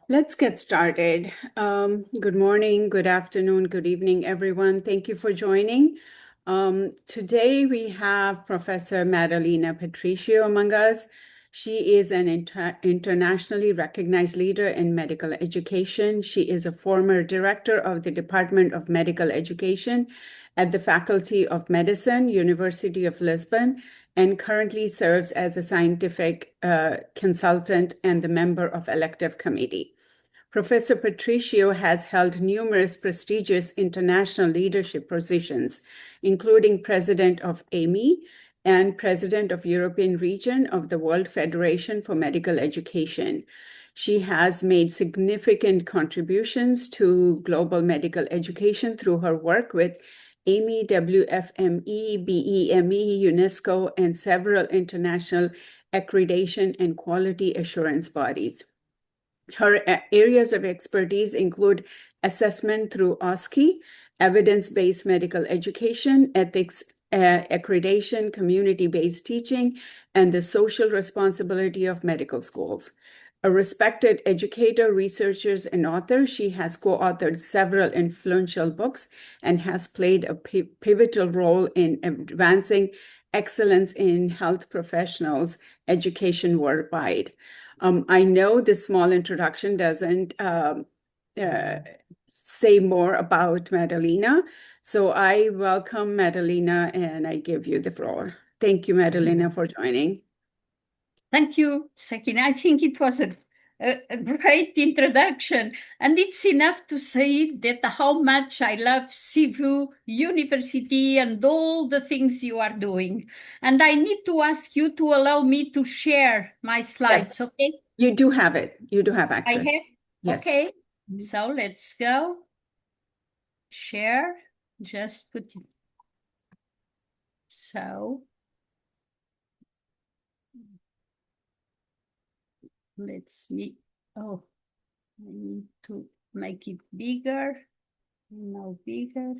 Let's get started. Good morning, good afternoon, good evening, everyone. Thank you for joining. Today we have Professor Madalena Patricio among us. She is an internationally recognized leader in medical education. She is a former director of the Department of Medical Education at the Faculty of Medicine, University of Lisbon, and currently serves as a scientific consultant and the member of elective committee. Professor Patricio has held numerous prestigious international leadership positions, including president of AMI and president of European region of the World Federation for Medical Education. She has made significant contributions to global medical education through her work with AMI, WFME, BEME, UNESCO, and several international accreditation and quality assurance bodies. Her areas of expertise include assessment through OSCE, evidence-based medical education, ethics, accreditation, community-based teaching, and the social responsibility of medical schools. A respected educator, researcher, and author, she has co-authored several influential books and has played a pivotal role in advancing excellence in health professionals' education worldwide. I know this small introduction doesn't say more about Madalena, so I welcome Madalena and I give you the floor. Thank you, Madalena, for joining. Thank you, Sakina. I think it was a great introduction, and it's enough to say that how much I love Cebu University and all the things you are doing. And I need to ask you to allow me to share my slides, Yes. okay? You do have it. You do have I access. have? Yes. Okay. So let's go. Share. Just put it. So let's see. Oh, I need to make it bigger. Now bigger.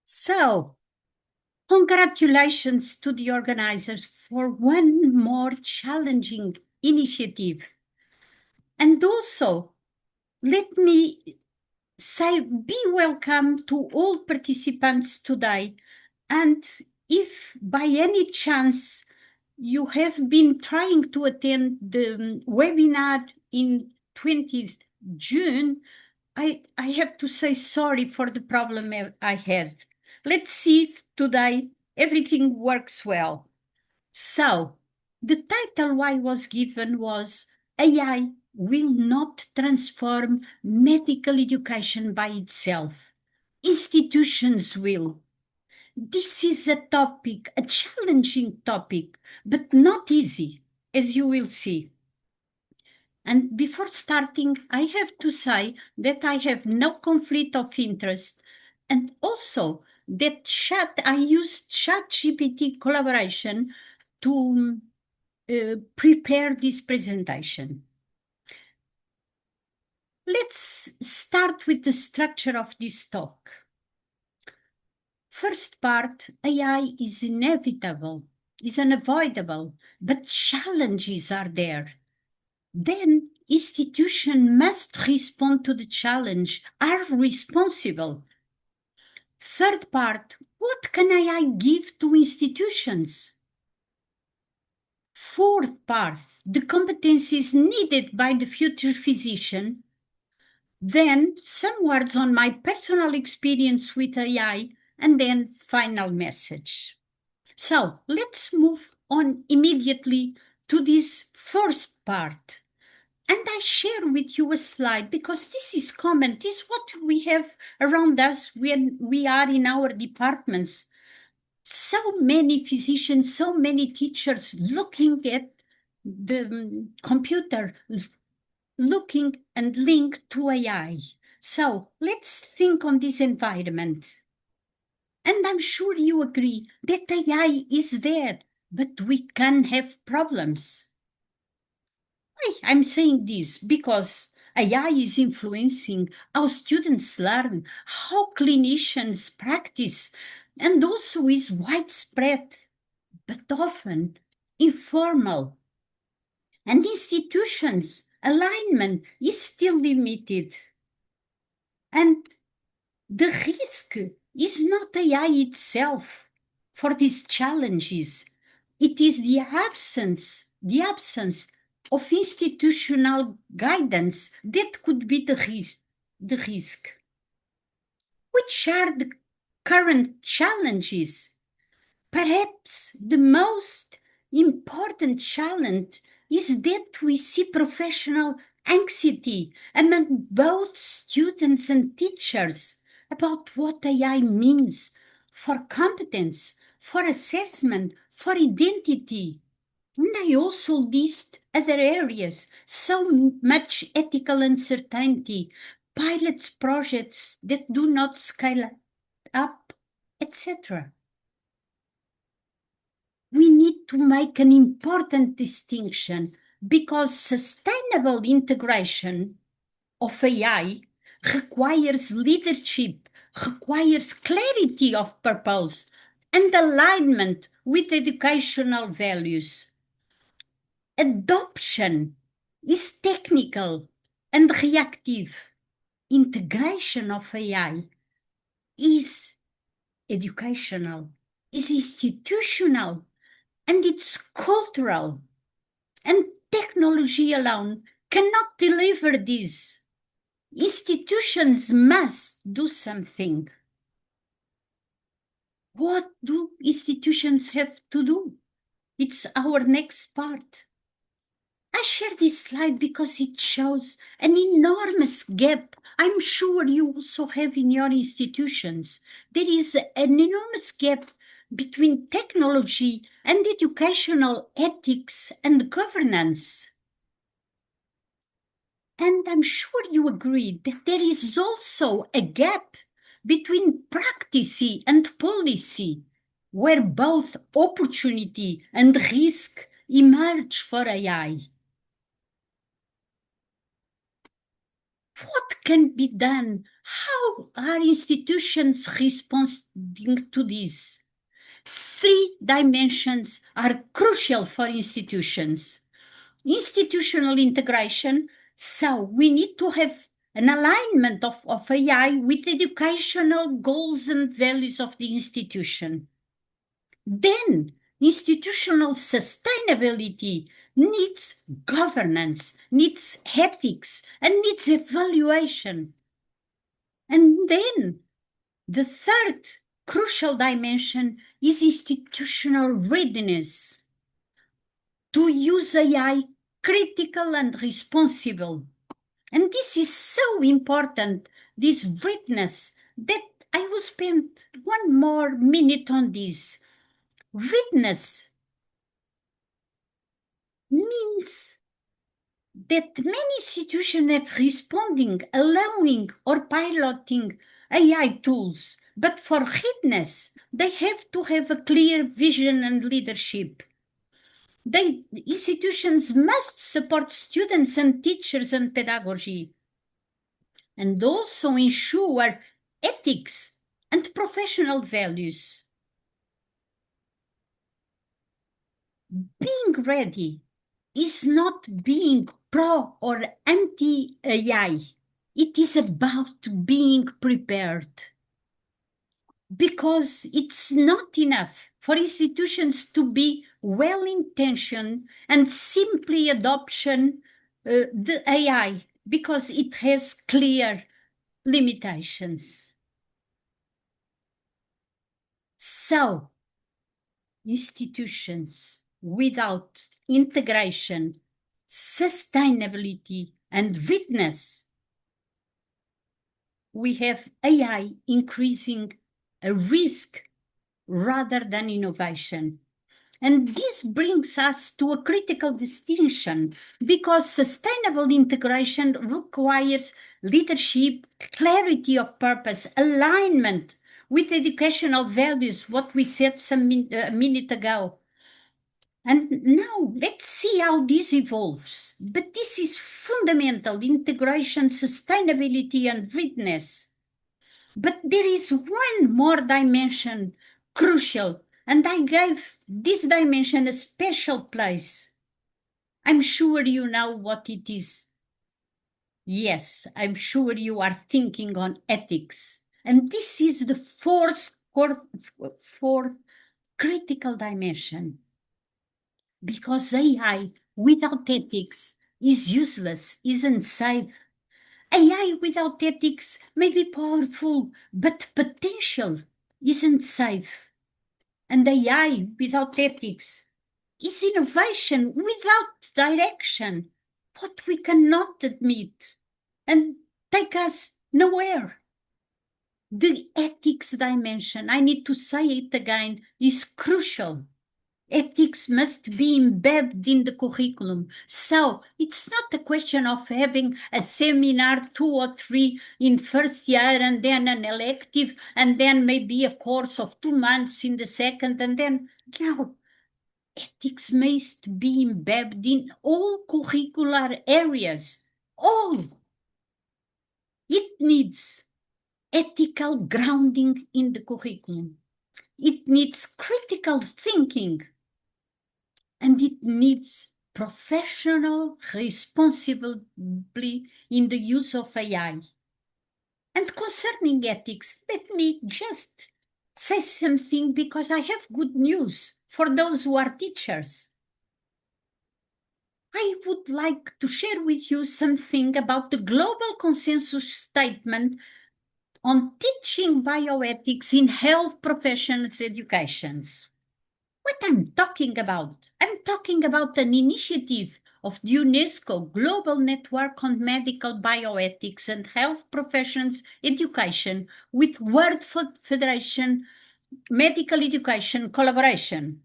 So, congratulations to the organizers for one more challenging initiative. And also, let me say, be welcome to all participants today. And if by any chance you have been trying to attend the webinar in 20th June, I have to say sorry for the problem I had. Let's see if today everything works well. So, the title I was given was AI will not transform medical education by itself. Institutions will. This is a topic, a challenging topic, but not easy, as you will see. And before starting, I have to say that I have no conflict of interest, and also that I used ChatGPT collaboration to prepare this presentation. Let's start with the structure of this talk. First part, AI is inevitable, is unavoidable, but challenges are there. Then institutions must respond to the challenge, are responsible. Third part, what can AI give to institutions? Fourth part, the competencies needed by the future physician. Then some words on my personal experience with AI, and then final message. So let's move on immediately to this first part. And I share with you a slide because this is common. This is what we have around us when we are in our departments. So many physicians, so many teachers looking at the computer, looking and linked to AI. So let's think on this environment. And I'm sure you agree that AI is there, but we can have problems. Why I'm saying this? Because AI is influencing how students learn, how clinicians practice, and also is widespread, but often informal, and institutions' alignment is still limited. And the risk is not AI itself for these challenges. It is the absence of institutional guidance that could be the risk. Which are the current challenges? Perhaps the most important challenge is that we see professional anxiety among both students and teachers about what AI means for competence, for assessment, for identity. And I also list other areas, so much ethical uncertainty, pilot projects that do not scale up, etc. We need to make an important distinction because sustainable integration of AI requires leadership, requires clarity of purpose, and alignment with educational values. Adoption is technical and reactive. Integration of AI is educational, is institutional, and it's cultural. And technology alone cannot deliver this. Institutions must do something. What do institutions have to do? It's our next part. I share this slide because it shows an enormous gap. I'm sure you also have in your institutions. There is an enormous gap between technology and educational ethics and governance. And I'm sure you agree that there is also a gap between practice and policy, where both opportunity and risk emerge for AI. What can be done? How are institutions responding to this? Three dimensions are crucial for institutions. Institutional integration, so we need to have an alignment of AI with educational goals and values of the institution. Then, institutional sustainability needs governance, needs ethics, and needs evaluation. And then, the third crucial dimension is institutional readiness to use AI critical and responsible. And this is so important, this readiness, that I will spend one more minute on this. Readiness means that many institutions have responding, allowing or piloting AI tools, but for readiness, they have to have a clear vision and leadership. Institutions must support students and teachers and pedagogy, and also ensure ethics and professional values. Being ready is not being pro or anti-AI. It is about being prepared. Because it's not enough for institutions to be well-intentioned and simply adoption the AI because it has clear limitations. So, institutions without integration, sustainability, and readiness, we have AI increasing a risk rather than innovation. And this brings us to a critical distinction because sustainable integration requires leadership, clarity of purpose, alignment with educational values, what we said a minute ago. And now let's see how this evolves. But this is fundamental integration, sustainability, and readiness. But there is one more dimension crucial, And I gave this dimension a special place. I'm sure you know what it is. Yes, I'm sure you are thinking on ethics. And this is the fourth critical dimension. Because AI without ethics is useless, isn't safe. AI without ethics may be powerful, but potential isn't safe. And AI without ethics is innovation without direction, what we cannot admit and take us nowhere. The ethics dimension, I need to say it again, is crucial. Ethics must be embedded in the curriculum. So it's not a question of having a seminar, 2 or 3 in first year, and then an elective, and then maybe a course of 2 months in the second, and then, no. Ethics must be embedded in all curricular areas. All. It needs ethical grounding in the curriculum. It needs critical thinking. And it needs professional responsibility in the use of AI. And concerning ethics, let me just say something because I have good news for those who are teachers. I would like to share with you something about the global consensus statement on teaching bioethics in health professionals' educations. What I'm talking about? I'm talking about an initiative of the UNESCO Global Network on Medical Bioethics and Health Professions Education with World Federation Medical Education Collaboration.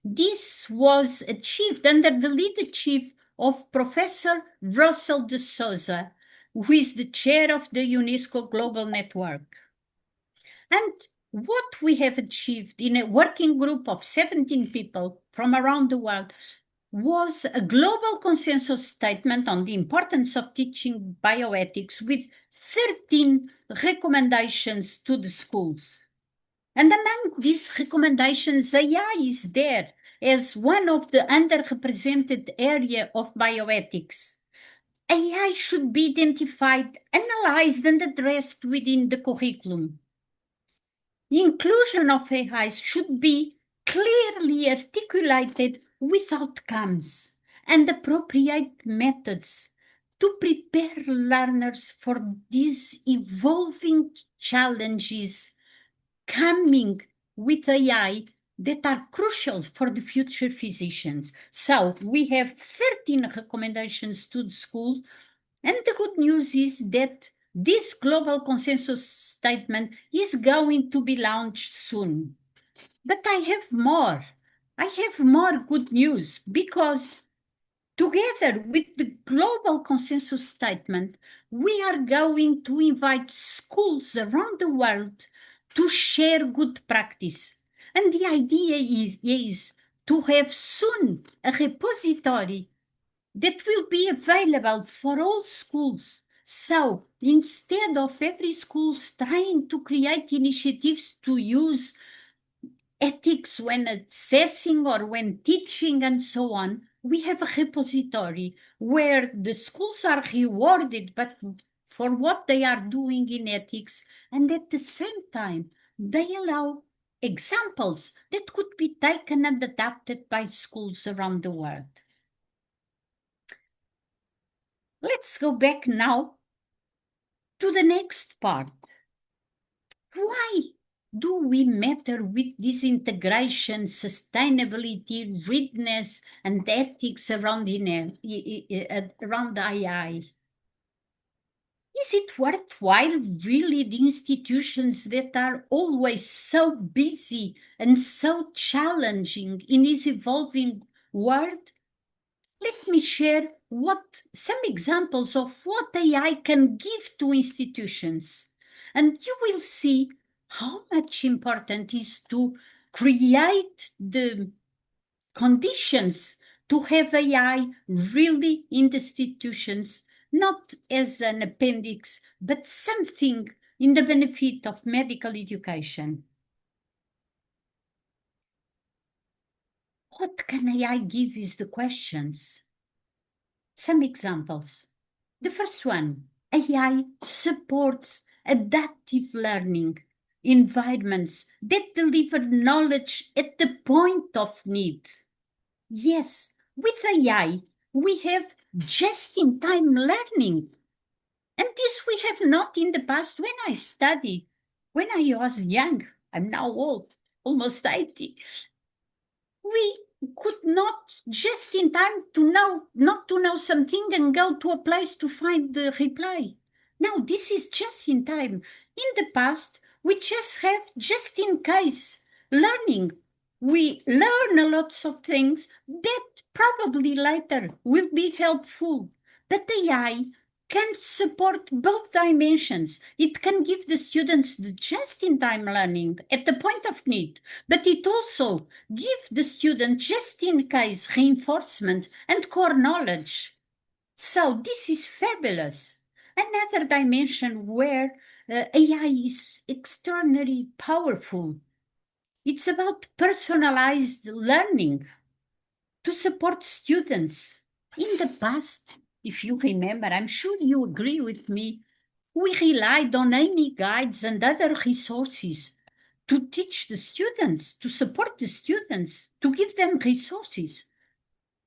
This was achieved under the leadership of Professor Russell de Souza, who is the chair of the UNESCO Global Network. And what we have achieved in a working group of 17 people from around the world was a global consensus statement on the importance of teaching bioethics with 13 recommendations to the schools. And among these recommendations, AI is there as one of the underrepresented area of bioethics. AI should be identified, analyzed, and addressed within the curriculum. The inclusion of AI should be clearly articulated with outcomes and appropriate methods to prepare learners for these evolving challenges coming with AI that are crucial for the future physicians. So we have 13 recommendations to the schools, and the good news is that this global consensus statement is going to be launched soon. But I have more. I have more good news because together with the global consensus statement, we are going to invite schools around the world to share good practice. And the idea is to have soon a repository that will be available for all schools. So instead of every school trying to create initiatives to use ethics when assessing or when teaching and so on, we have a repository where the schools are rewarded but for what they are doing in ethics, and at the same time, they allow examples that could be taken and adapted by schools around the world. Let's go back now to the next part. Why do we matter with this integration, sustainability, readiness, and ethics around AI? Is it worthwhile, really, the institutions that are always so busy and so challenging in this evolving world? Let me share some examples of what AI can give to institutions. And you will see how much important is to create the conditions to have AI really in the institutions, not as an appendix, but something in the benefit of medical education. what can AI give is the questions. Some examples. The first one, AI supports adaptive learning environments that deliver knowledge at the point of need. Yes, with AI, we have just-in-time learning. And this we have not in the past when I studied, when I was young. I'm now old, almost 80. We could not just in time to know, not to know something and go to a place to find the reply. Now, this is just in time. In the past, we just have just in case learning. We learn a lot of things that probably later will be helpful. But AI can support both dimensions. It can give the students the just-in-time learning at the point of need, but it also gives the student just-in-case reinforcement and core knowledge. So this is fabulous. Another dimension where AI is extraordinarily powerful. It's about personalized learning to support students. In the past, if you remember, I'm sure you agree with me, we relied on any guides and other resources to teach the students, to support the students, to give them resources.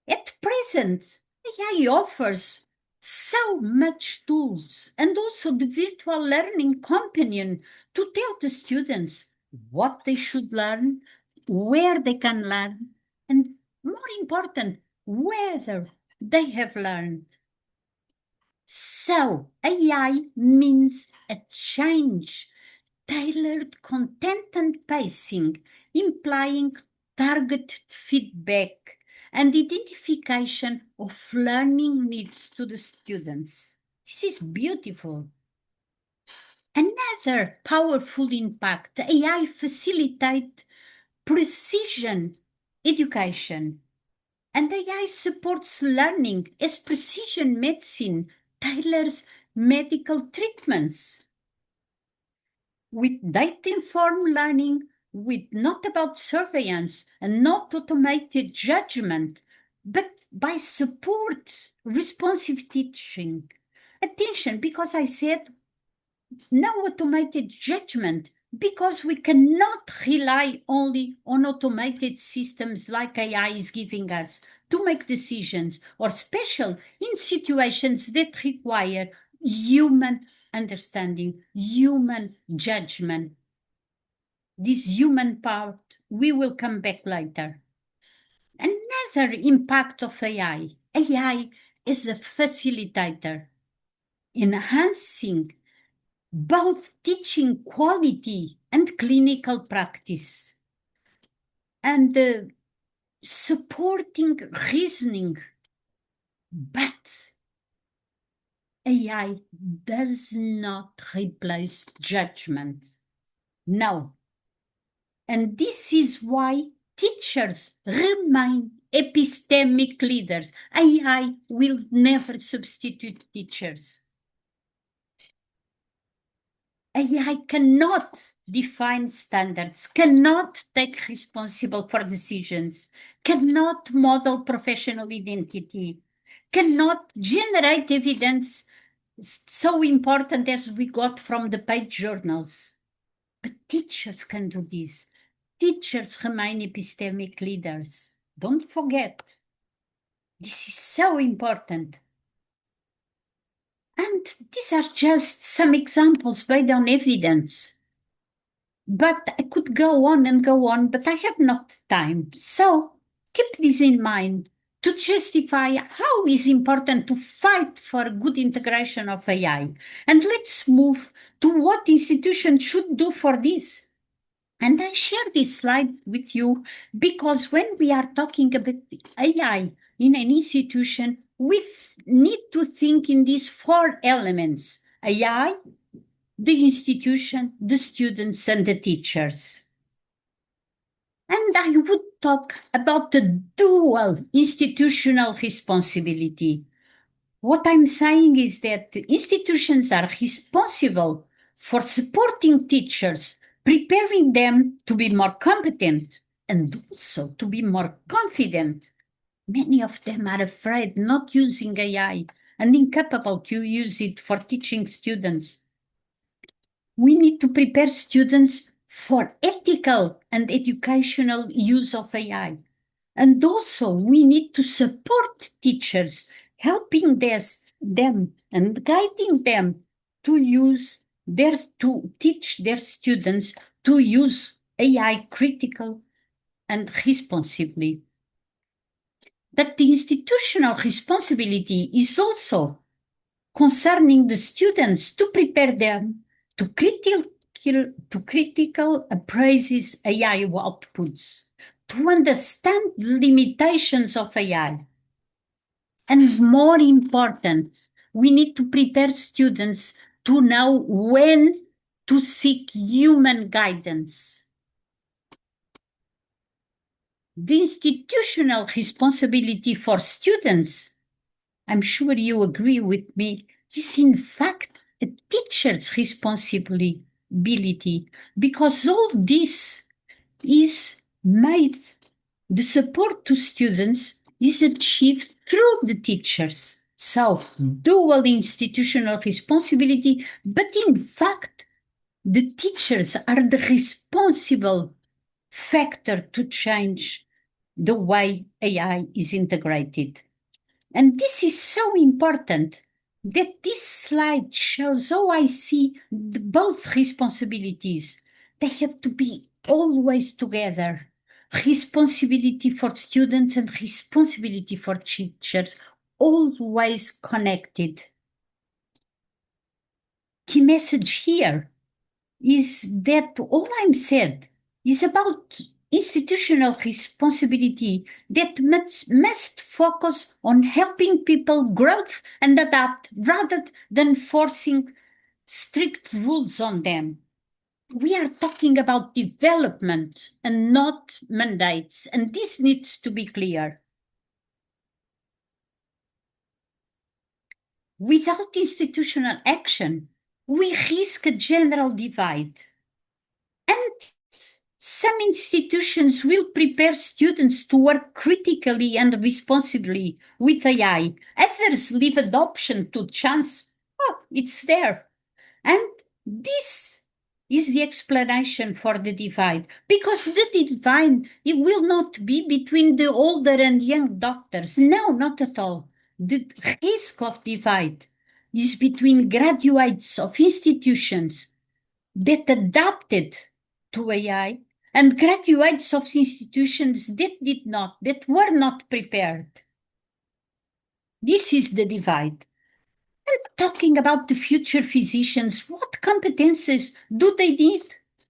At present, AI offers so much tools and also the virtual learning companion to tell the students what they should learn, where they can learn, and more important, whether they have learned. So AI means a change, tailored content and pacing, implying targeted feedback and identification of learning needs to the students. This is beautiful. Another powerful impact, AI facilitate precision education. And AI supports learning as precision medicine tailors medical treatments. With data-informed learning, with not about surveillance and not automated judgment, but by support, responsive teaching. Attention, because I said no automated judgment, because we cannot rely only on automated systems like AI is giving us to make decisions, or special in situations that require human understanding, human judgment. This human part, we will come back later. Another impact of AI is a facilitator, enhancing both teaching quality and clinical practice, and supporting reasoning. But AI does not replace judgment. No. And this is why teachers remain epistemic leaders. AI will never substitute teachers. AI cannot define standards, cannot take responsible for decisions, cannot model professional identity, cannot generate evidence so important as we got from the paid journals. But teachers can do this. Teachers remain epistemic leaders. Don't forget. This is so important. And these are just some examples based on evidence. But I could go on and go on, but I have not time. So keep this in mind to justify how it's important to fight for good integration of AI. And let's move to what institutions should do for this. And I share this slide with you because when we are talking about AI in an institution, we need to think in these four elements: AI, the institution, the students, and the teachers. And I would talk about the dual institutional responsibility. What I'm saying is that institutions are responsible for supporting teachers, preparing them to be more competent and also to be more confident. Many of them are afraid not using AI and incapable to use it for teaching students. We need to prepare students for ethical and educational use of AI. And also, we need to support teachers, helping them and guiding them to teach their students to use AI critical and responsibly. That the institutional responsibility is also concerning the students to prepare them to critical appraises AI outputs, to understand the limitations of AI. And more important, we need to prepare students to know when to seek human guidance. The institutional responsibility for students, I'm sure you agree with me, is in fact a teacher's responsibility, because all this is made, the support to students is achieved through the teachers. So, dual institutional responsibility, but in fact, the teachers are the responsible factor to change the way AI is integrated. And this is so important that this slide shows how I see both responsibilities. They have to be always together. Responsibility for students and responsibility for teachers, always connected. Key message here is that all I'm said is about institutional responsibility that must focus on helping people grow and adapt rather than forcing strict rules on them. We are talking about development and not mandates, and this needs to be clear. Without institutional action, we risk a general divide. And some institutions will prepare students to work critically and responsibly with AI. Others leave adoption to chance. Oh, it's there. And this is the explanation for the divide, because the divide, it will not be between the older and young doctors. No, not at all. The risk of divide is between graduates of institutions that adapted to AI and graduates of institutions that did not, that were not prepared. This is the divide. And talking about the future physicians, what competences do they need?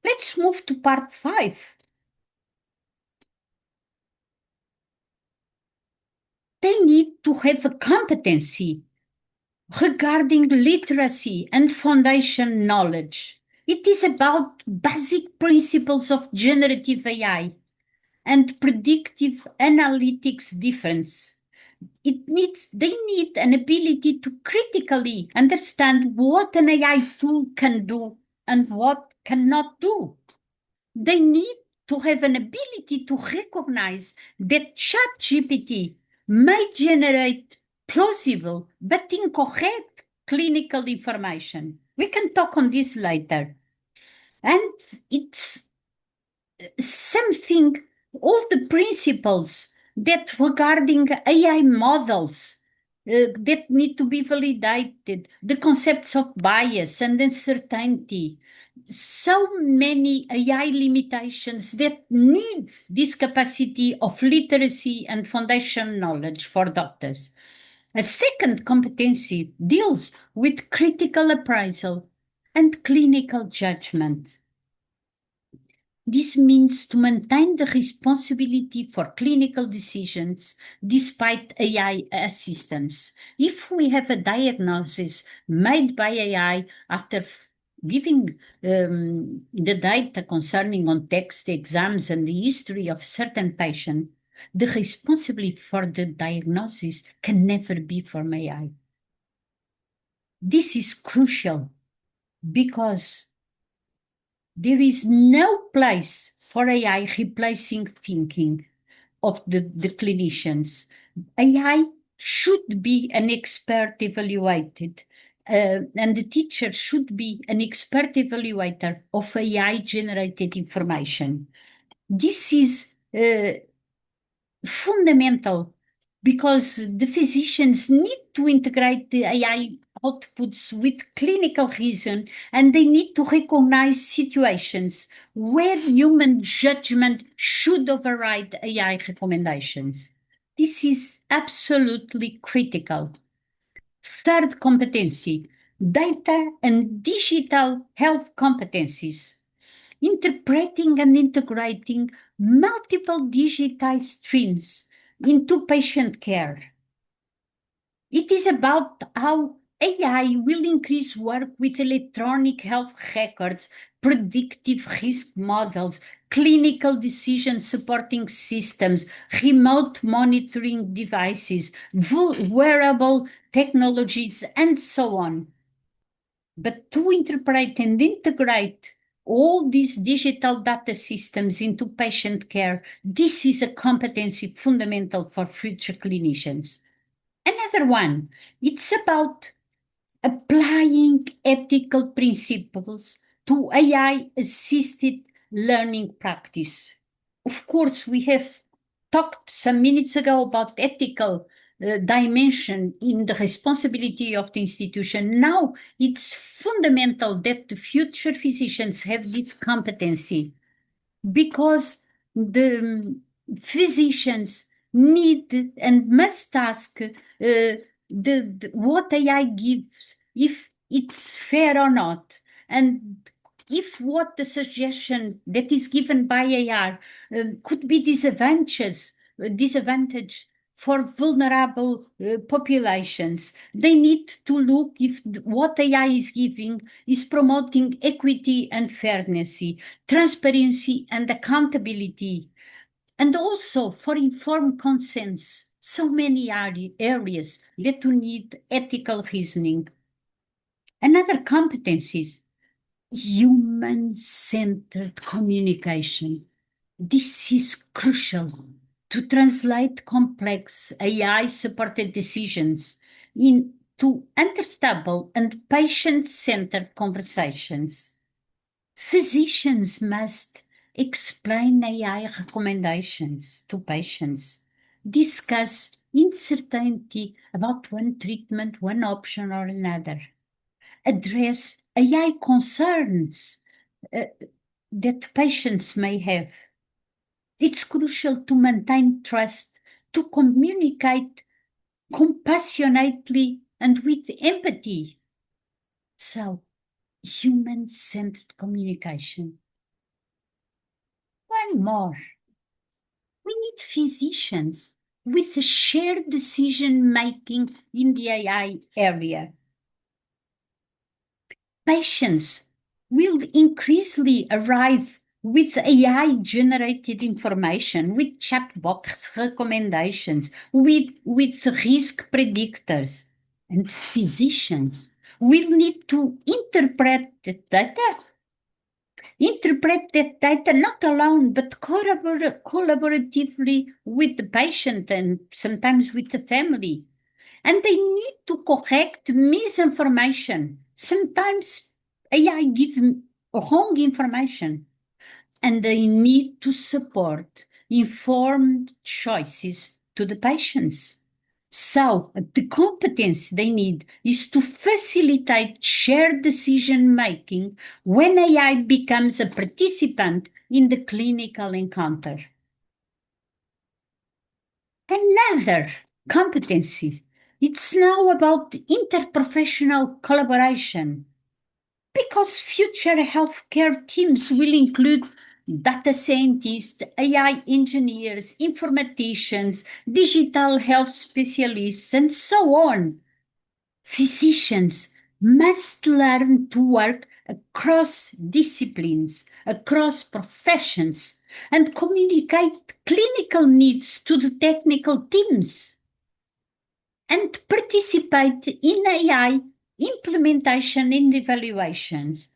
Let's move to part 5. They need to have a competency regarding literacy and foundation knowledge. It is about basic principles of generative AI and predictive analytics difference. They need an ability to critically understand what an AI tool can do and what cannot do. They need to have an ability to recognize that ChatGPT may generate plausible but incorrect clinical information. We can talk on this later. And it's something, all the principles that regarding AI models that need to be validated, the concepts of bias and uncertainty, so many AI limitations that need this capacity of literacy and foundation knowledge for doctors. A second competency deals with critical appraisal and clinical judgment. This means to maintain the responsibility for clinical decisions despite AI assistance. If we have a diagnosis made by AI after giving the data concerning on text exams and the history of certain patient, the responsibility for the diagnosis can never be from AI. This is crucial because there is no place for AI replacing thinking of the clinicians. AI should be an expert evaluated, and the teacher should be an expert evaluator of AI generated information. This is fundamental because the physicians need to integrate the AI outputs with clinical reason, and they need to recognize situations where human judgment should override AI recommendations. This is absolutely critical. Third competency, data and digital health competencies. Interpreting and integrating multiple digital streams into patient care. It is about how AI will increase work with electronic health records, predictive risk models, clinical decision supporting systems, remote monitoring devices, wearable technologies, and so on. But to interpret and integrate all these digital data systems into patient care, this is a competency fundamental for future clinicians. Another one, it's about applying ethical principles to AI-assisted learning practice. Of course, we have talked some minutes ago about ethical dimension in the responsibility of the institution. Now it's fundamental that the future physicians have this competency because the physicians need and must ask what AI gives, if it's fair or not, and if what the suggestion that is given by AI could be disadvantage for vulnerable populations. They need to look if what AI is giving is promoting equity and fairness, transparency and accountability, and also for informed consent. So many areas that need ethical reasoning. Another competencies, human-centered communication. This is crucial to translate complex AI-supported decisions into understandable and patient-centered conversations. Physicians must explain AI recommendations to patients, discuss uncertainty about one treatment, one option or another, address AI concerns that patients may have. It's crucial to maintain trust, to communicate compassionately and with empathy. So, human-centered communication. One more. We need physicians with a shared decision-making in the AI area. Patients will increasingly arrive with AI-generated information, with chatbox recommendations, with risk predictors. And physicians will need to interpret the data. Interpret that data not alone, but collaboratively with the patient and sometimes with the family. And they need to correct misinformation. Sometimes AI gives wrong information. And they need to support informed choices to the patients. So the competence they need is to facilitate shared decision-making when AI becomes a participant in the clinical encounter. Another competency, it's now about interprofessional collaboration, because future healthcare teams will include data scientists, AI engineers, informaticians, digital health specialists, and so on. Physicians must learn to work across disciplines, across professions, and communicate clinical needs to the technical teams, and participate in AI implementation and evaluations.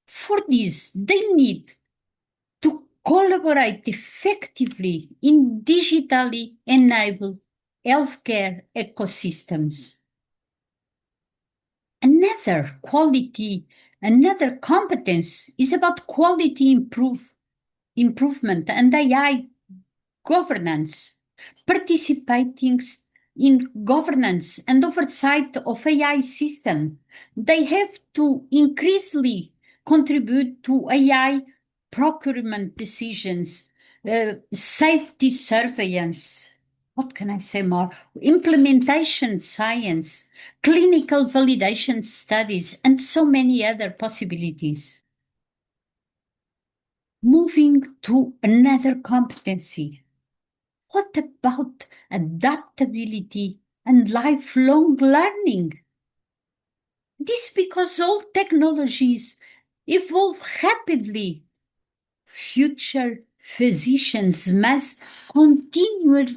For this, they need to collaborate effectively in digitally enabled healthcare ecosystems. Another competence is about quality improvement and AI governance, participating in governance and oversight of AI system. They have to increasingly contribute to AI procurement decisions, safety surveillance. What can I say more? Implementation science, clinical validation studies, and so many other possibilities. Moving to another competency. What about adaptability and lifelong learning? This because all technologies evolve rapidly. Future physicians must continually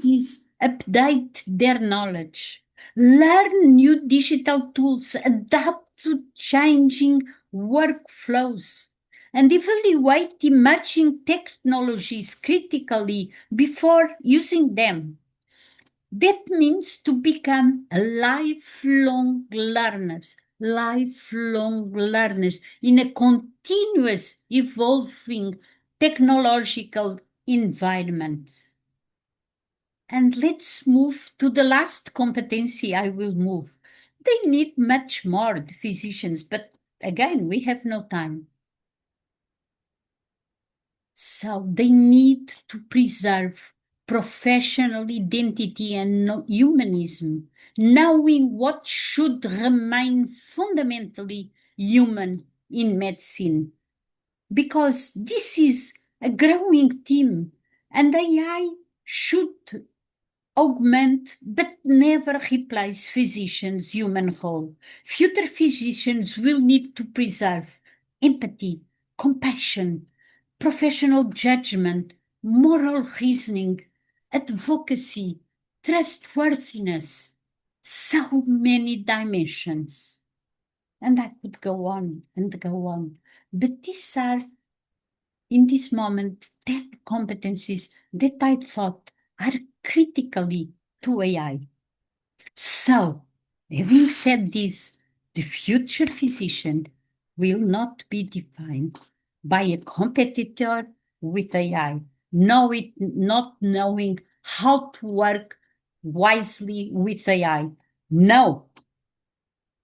update their knowledge, learn new digital tools, adapt to changing workflows, and evaluate emerging technologies critically before using them. That means to become a lifelong learners in a continuous evolving technological environment. And let's move to the last competency I will move. They need much more, the physicians, but again, we have no time. So they need to preserve professional identity and humanism, knowing what should remain fundamentally human in medicine. Because this is a growing theme, and AI should augment but never replace physicians' human role. Future physicians will need to preserve empathy, compassion, professional judgment, moral reasoning, advocacy, trustworthiness, so many dimensions. And I could go on and go on. But these are, in this moment, 10 competencies that I thought are critically to AI. So, having said this, the future physician will not be defined by a competitor with AI, not knowing how to work wisely with AI. No,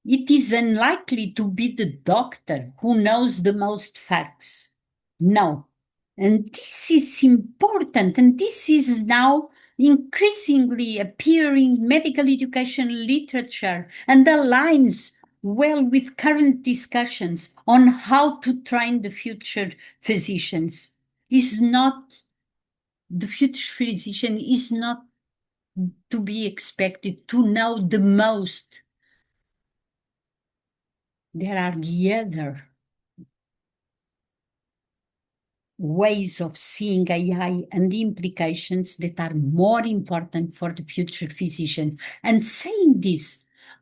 it is unlikely to be the doctor who knows the most facts. No. And this is important, and this is now increasingly appearing medical education literature and aligns well with current discussions on how to train the future physicians. The future physician is not to be expected to know the most. There are the other ways of seeing AI and the implications that are more important for the future physician. And saying this,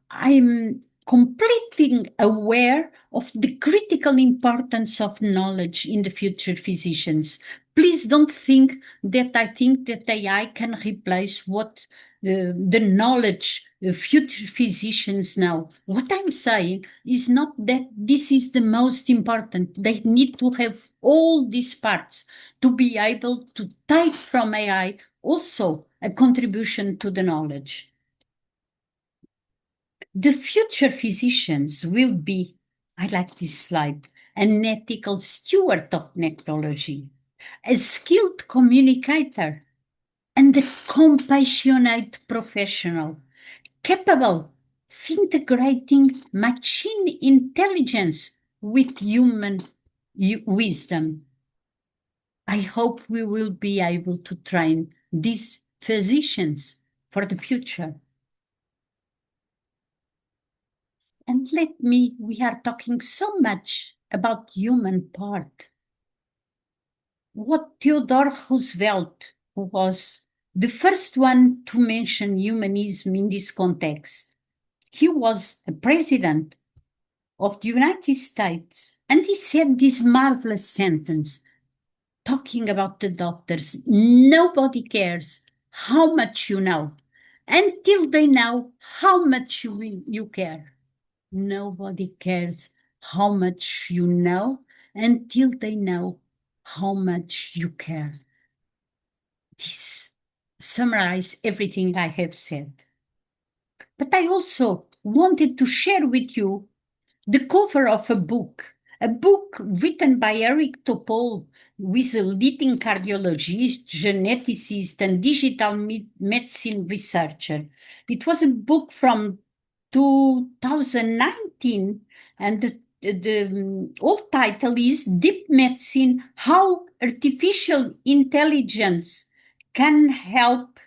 I'm completely aware of the critical importance of knowledge in the future physicians. Please don't think that I think that AI can replace what the knowledge future physicians know. What I'm saying is not that this is the most important. They need to have all these parts to be able to take from AI also a contribution to the knowledge. The future physicians will be, I like this slide, an ethical steward of technology, a skilled communicator, and a compassionate professional, capable of integrating machine intelligence with human wisdom. I hope we will be able to train these physicians for the future. And we are talking so much about human part. What Theodore Roosevelt, who was the first one to mention humanism in this context, he was a president of the United States, and he said this marvelous sentence: talking about the doctors. Nobody cares how much you know until they know how much you care. Nobody cares how much you know until they know how much you care. This summarizes everything I have said. But I also wanted to share with you the cover of a book written by Eric Topol, who is a leading cardiologist, geneticist, and digital medicine researcher. It was a book from 2019, and the old title is Deep Medicine: How Artificial Intelligence Can Help,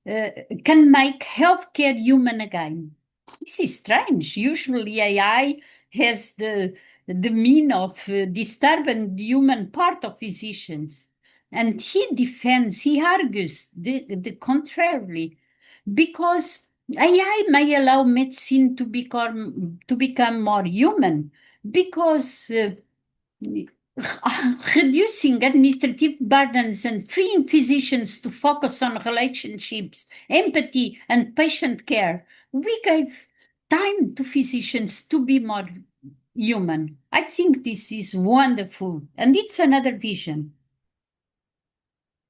can Make Healthcare Human Again. This is strange. Usually AI has the mean of disturbing the human part of physicians. And he argues the contrary, because AI may allow medicine to become more human, because reducing administrative burdens and freeing physicians to focus on relationships, empathy, and patient care. We gave time to physicians to be more human. I think this is wonderful, and it's another vision.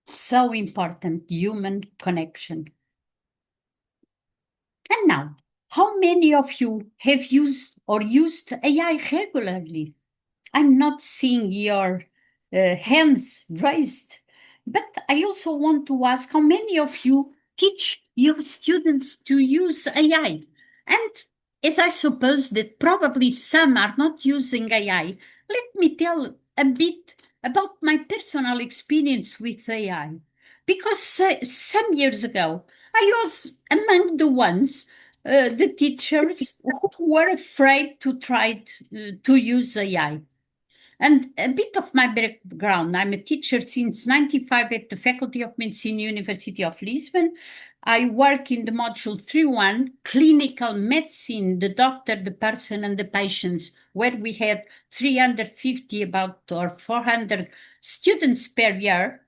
So important, human connection. And now, how many of you have used or used AI regularly? I'm not seeing your hands raised, but I also want to ask how many of you teach your students to use AI? And as I suppose that probably some are not using AI, let me tell a bit about my personal experience with AI. Because some years ago, I was among the ones, the teachers who were afraid to try to use AI. And a bit of my background, I'm a teacher since 95 at the Faculty of Medicine, University of Lisbon. I work in the module 3.1, clinical medicine, the doctor, the person, and the patients, where we had 350 about or 400 students per year.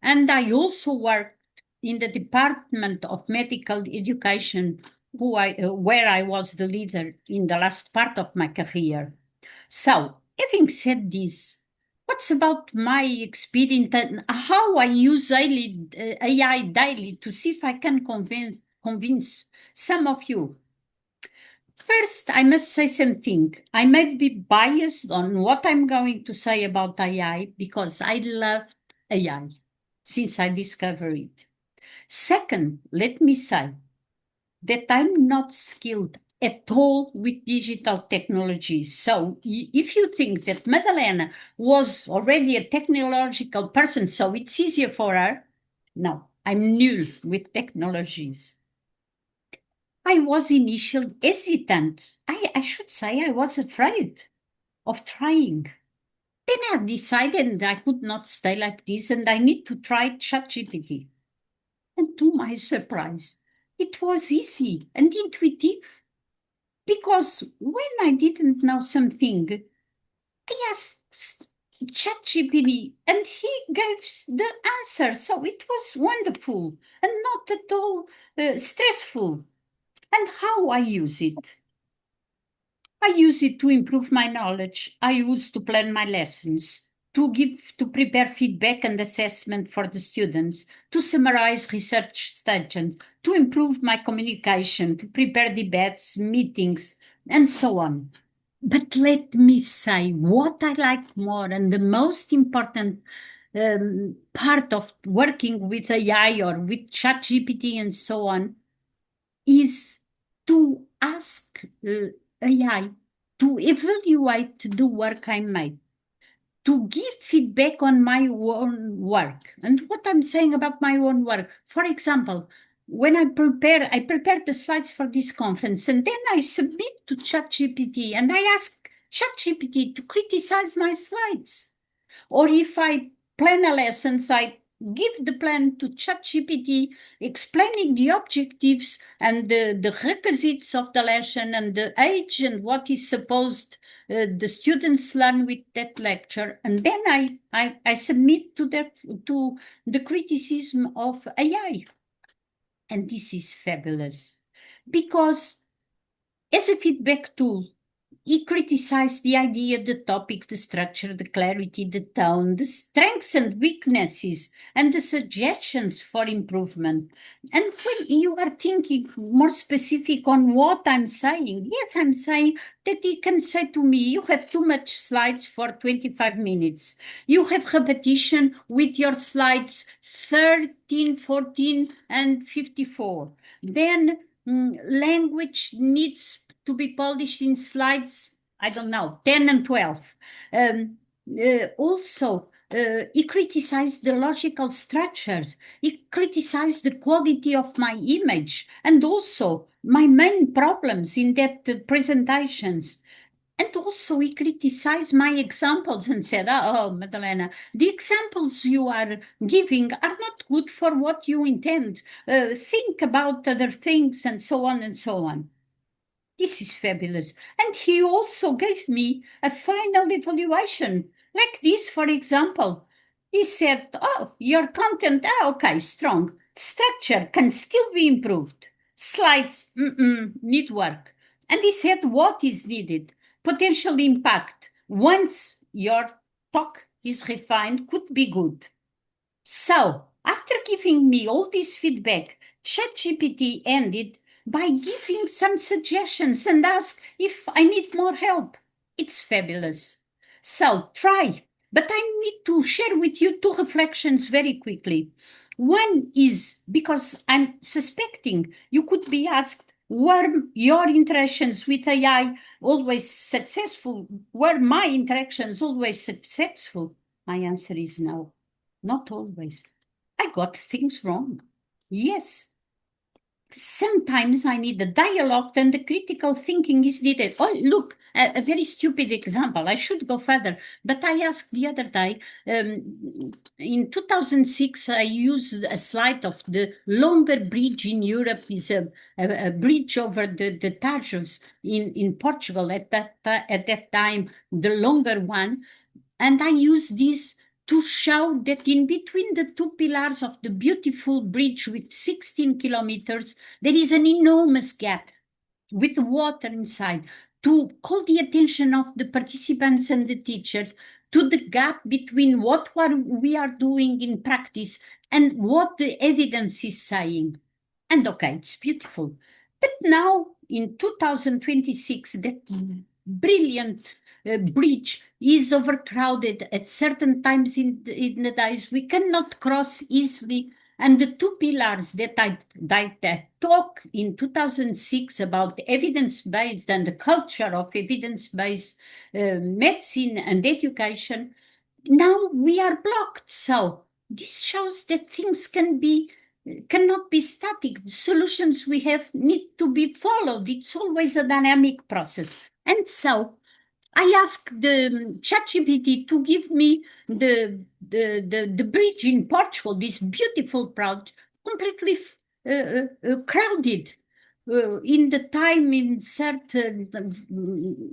And I also worked in the Department of Medical Education, where I was the leader in the last part of my career. So, having said this, what's about my experience and how I use AI daily to see if I can convince some of you? First, I must say something. I might be biased on what I'm going to say about AI because I love AI since I discovered it. Second, let me say that I'm not skilled at all with digital technology. So if you think that Madalena was already a technological person, so it's easier for her, no, I'm new with technologies. I was initially hesitant. I should say I was afraid of trying. Then I decided I could not stay like this and I need to try ChatGPT. And to my surprise, it was easy and intuitive. Because when I didn't know something, I asked ChatGPT and he gave the answer. So it was wonderful and not at all stressful. And how I use it? I use it to improve my knowledge. I use to plan my lessons, to prepare feedback and assessment for the students, to summarize research statements, to improve my communication, to prepare debates, meetings, and so on. But let me say what I like more, and the most important part of working with AI or with ChatGPT and so on is to ask AI to evaluate the work I made, to give feedback on my own work. And what I'm saying about my own work, for example, when I prepared the slides for this conference, and then I submit to ChatGPT and I ask ChatGPT to criticize my slides. Or if I plan a lesson, I give the plan to ChatGPT, explaining the objectives and the requisites of the lesson and the age and what is supposed the students learn with that lecture, and then I submit to the criticism of AI. And this is fabulous, because as a feedback tool, he criticized the idea, the topic, the structure, the clarity, the tone, the strengths and weaknesses, and the suggestions for improvement. And when you are thinking more specific on what I'm saying, yes, I'm saying that he can say to me, you have too much slides for 25 minutes. You have repetition with your slides 13, 14, and 54. Then language needs to be polished in slides, I don't know, 10 and 12. Also, he criticized the logical structures. He criticized the quality of my image and also my main problems in that presentations. And also he criticized my examples and said, oh, Madalena, the examples you are giving are not good for what you intend. Think about other things and so on and so on. This is fabulous. And he also gave me a final evaluation, like this, for example. He said, oh, your content, okay, strong. Structure can still be improved. Slides, need work. And he said, what is needed? Potential impact, once your talk is refined, could be good. So, after giving me all this feedback, ChatGPT ended by giving some suggestions and ask if I need more help. It's fabulous. So, try. But I need to share with you two reflections very quickly. One is because I'm suspecting you could be asked, were your interactions with AI always successful? Were my interactions always successful? My answer is no. Not always. I got things wrong. Yes. Sometimes I need the dialogue, and the critical thinking is needed. Oh, look, a very stupid example. I should go further. But I asked the other day, in 2006, I used a slide of the longer bridge in Europe, is a bridge over the Tagus in Portugal at that time, the longer one. And I used this to show that in between the two pillars of the beautiful bridge with 16 kilometers, there is an enormous gap with water inside, to call the attention of the participants and the teachers to the gap between what we are doing in practice and what the evidence is saying. And okay, it's beautiful. But now in 2026, that brilliant bridge is overcrowded at certain times in the days. We cannot cross easily. And the two pillars that I talk in 2006 about evidence-based and the culture of evidence-based medicine and education, now we are blocked. So this shows that things cannot be static. The solutions we have need to be followed. It's always a dynamic process. And so I asked the ChatGPT to give me the bridge in Portugal, this beautiful project, completely crowded in the time in certain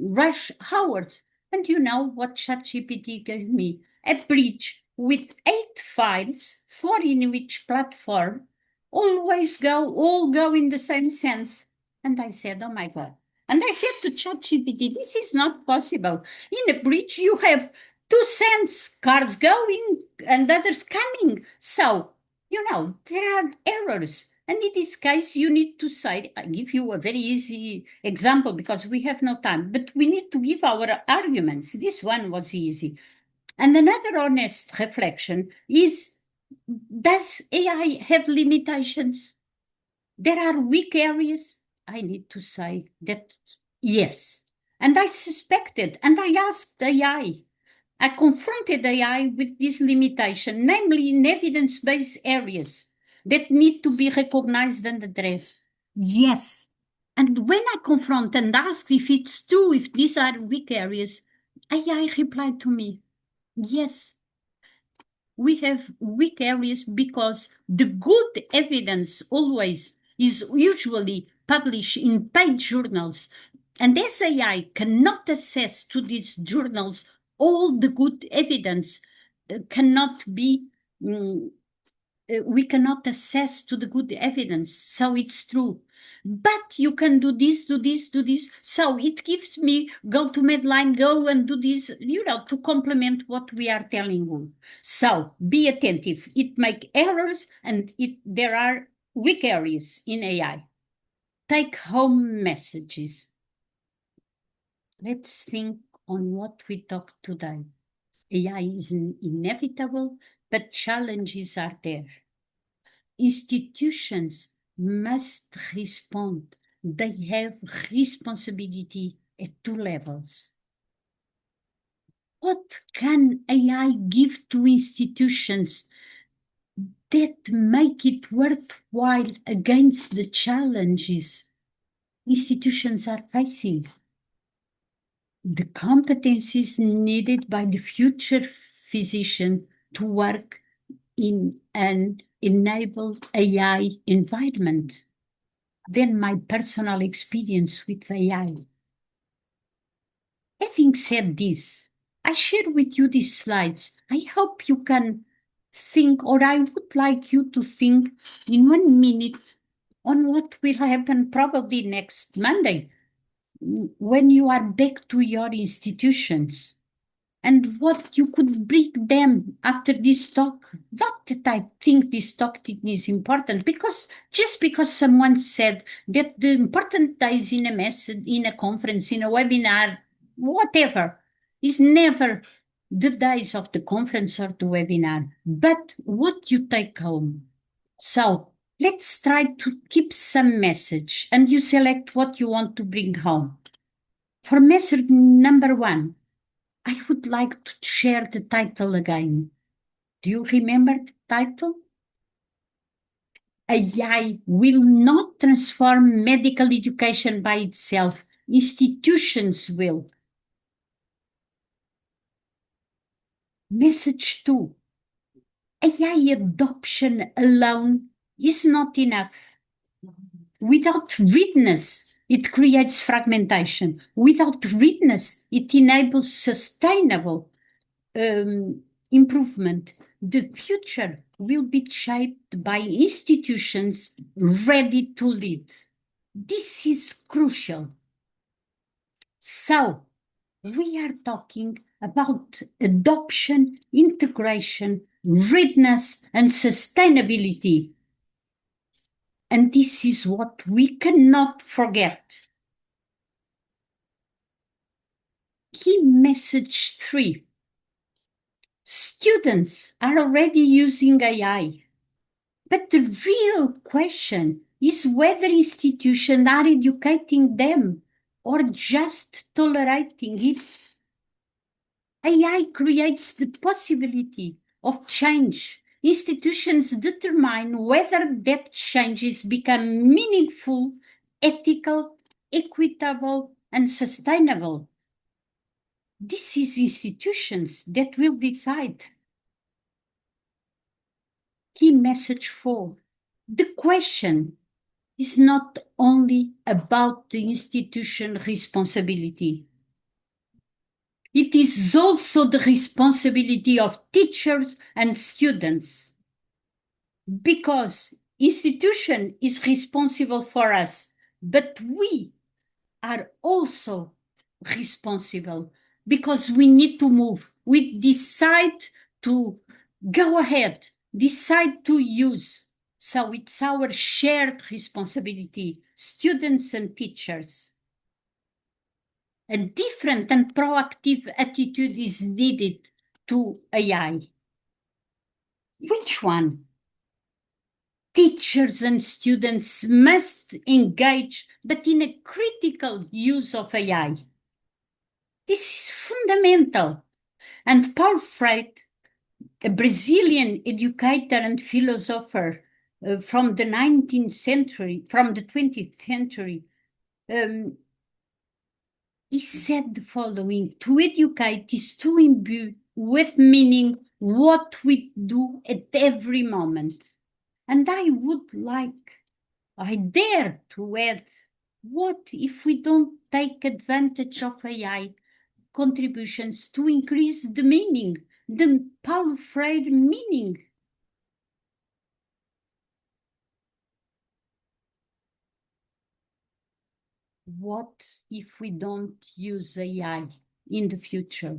rush hours. And you know what ChatGPT gave me? A bridge with 8 files, 4 in each platform, all go in the same sense. And I said, oh my God. And I said to ChatGPT, this is not possible. In a bridge, you have 2 cents, cars going and others coming. So, there are errors. And in this case, you need to say, I give you a very easy example because we have no time, but we need to give our arguments. This one was easy. And another honest reflection is, does AI have limitations? There are weak areas. I need to say that yes. And I suspected, and I asked AI. I confronted AI with this limitation, namely in evidence-based areas that need to be recognized and addressed. Yes. And when I confront and ask if it's true, if these are weak areas, AI replied to me, yes, we have weak areas because the good evidence always is usually published in paid journals. And as AI cannot assess to these journals all the good evidence, we cannot access to the good evidence, so it's true. But you can do this, do this, do this. So it gives me, go to Medline, go and do this, to complement what we are telling you. So be attentive. It makes errors and there are weak areas in AI. Take home messages. Let's think on what we talked today. AI is inevitable, but challenges are there. Institutions must respond. They have responsibility at two levels. What can AI give to institutions that make it worthwhile against the challenges institutions are facing? The competencies needed by the future physician to work in an enabled AI environment. Then my personal experience with AI. Having said this, I share with you these slides. I hope you can think, or I would like you to think in 1 minute on what will happen probably next Monday when you are back to your institutions. And what you could bring them after this talk. Not that I think this talk is important, because just because someone said that the important days in a message, in a conference, in a webinar, whatever, is never the days of the conference or the webinar, but what you take home. So let's try to keep some message and you select what you want to bring home. For message number 1, I would like to share the title again. Do you remember the title? AI will not transform medical education by itself. Institutions will. Message 2. AI adoption alone is not enough. Without readiness, it creates fragmentation. Without readiness, it enables sustainable improvement. The future will be shaped by institutions ready to lead. This is crucial. So, we are talking about adoption, integration, readiness, and sustainability. And this is what we cannot forget. Key message 3. Students are already using AI. But the real question is whether institutions are educating them or just tolerating it. AI creates the possibility of change. Institutions determine whether that changes become meaningful, ethical, equitable, and sustainable. This is institutions that will decide. Key message 4. The question is not only about the institution responsibility. It is also the responsibility of teachers and students. Because institution is responsible for us, but we are also responsible because we need to move. We decide to go ahead, decide to use. So it's our shared responsibility, students and teachers. A different and proactive attitude is needed to AI. Which one? Teachers and students must engage, but in a critical use of AI. This is fundamental. And Paul Freire, a Brazilian educator and philosopher from the 19th century, from the 20th century, he said the following: to educate is to imbue with meaning what we do at every moment. And I dare to add What if we don't take advantage of AI contributions to increase the meaning, the Paulo Freire meaning? What if we don't use AI in the future?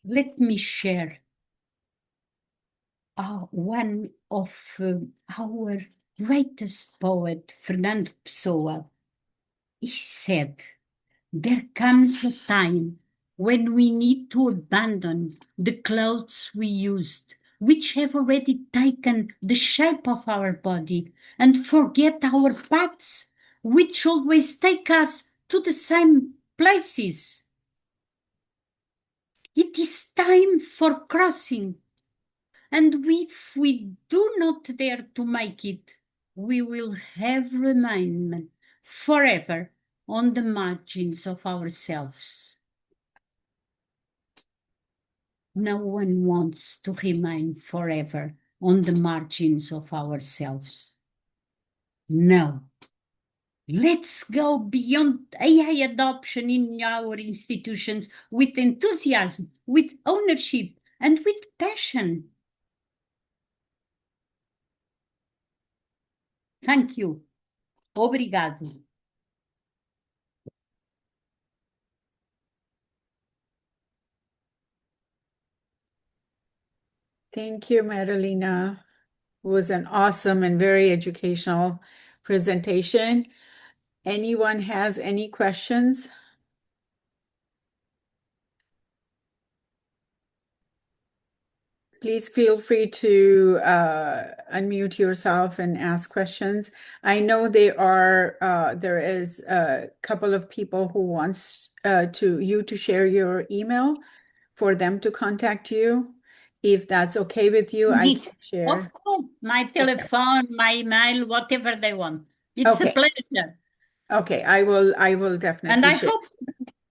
Let me share one of our greatest poet, Fernando Pessoa. He said, there comes a time when we need to abandon the clothes we used, which have already taken the shape of our body, and forget our paths, which always take us to the same places. It is time for crossing, and if we do not dare to make it, we will have remained forever on the margins of ourselves. No one wants to remain forever on the margins of ourselves. No. Let's go beyond AI adoption in our institutions with enthusiasm, with ownership, and with passion. Thank you. Obrigado. Thank you, Madalena. It was an awesome and very educational presentation. Anyone has any questions? Please feel free to unmute yourself and ask questions. I know there is a couple of people who wants to share your email for them to contact you. If that's okay with you, I can share. Of course, my telephone, my email, whatever they want. It's a Okay. pleasure. Okay, I will definitely And I share. hope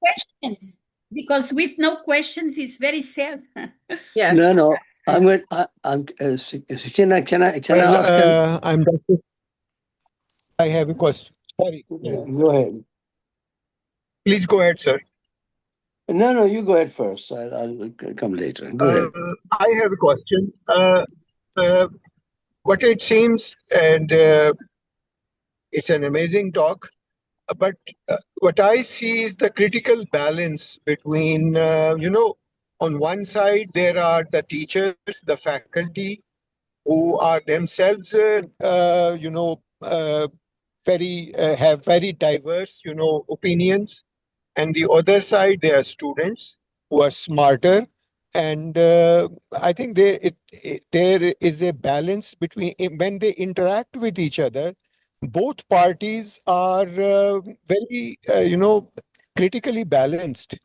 questions, because with no questions, it's very sad. Yes. No. Sakina, can I ask him? I have a question. Sorry. Go ahead. Please go ahead, sir. No, you go ahead first. I'll come later. Go ahead. I have a question. What it seems, and it's an amazing talk, but what I see is the critical balance between, on one side, there are the teachers, the faculty, who are themselves, have very diverse, opinions. And the other side, there are students who are smarter. And I think there is a balance between when they interact with each other. Both parties are very, critically balanced.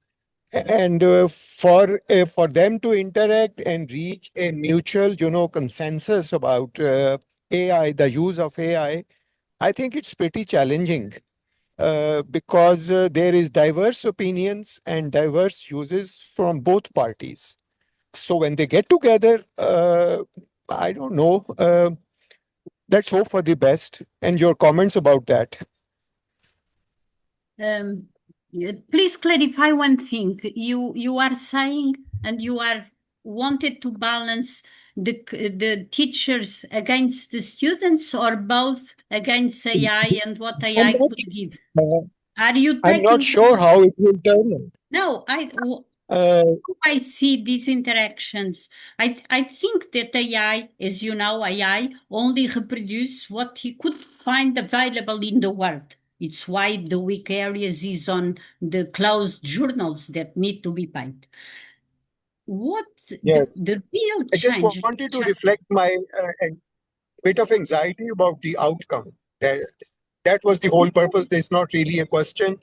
And for them to interact and reach a mutual, consensus about AI, the use of AI, I think it's pretty challenging because there is diverse opinions and diverse uses from both parties. So when they get together, I don't know. Let's hope for the best. And your comments about that. Please clarify one thing. You are saying, and you are wanted to balance the teachers against the students, or both against AI and what AI could give? Are you I'm not taking? sure how it will turn out. No, I see these interactions. I think that AI, as you know, AI only reproduce what he could find available in the world. It's why the weak areas is on the closed journals that need to be paid. What Yes. the real I just change? wanted to reflect my bit of anxiety about the outcome. That was the whole purpose. There's not really a question,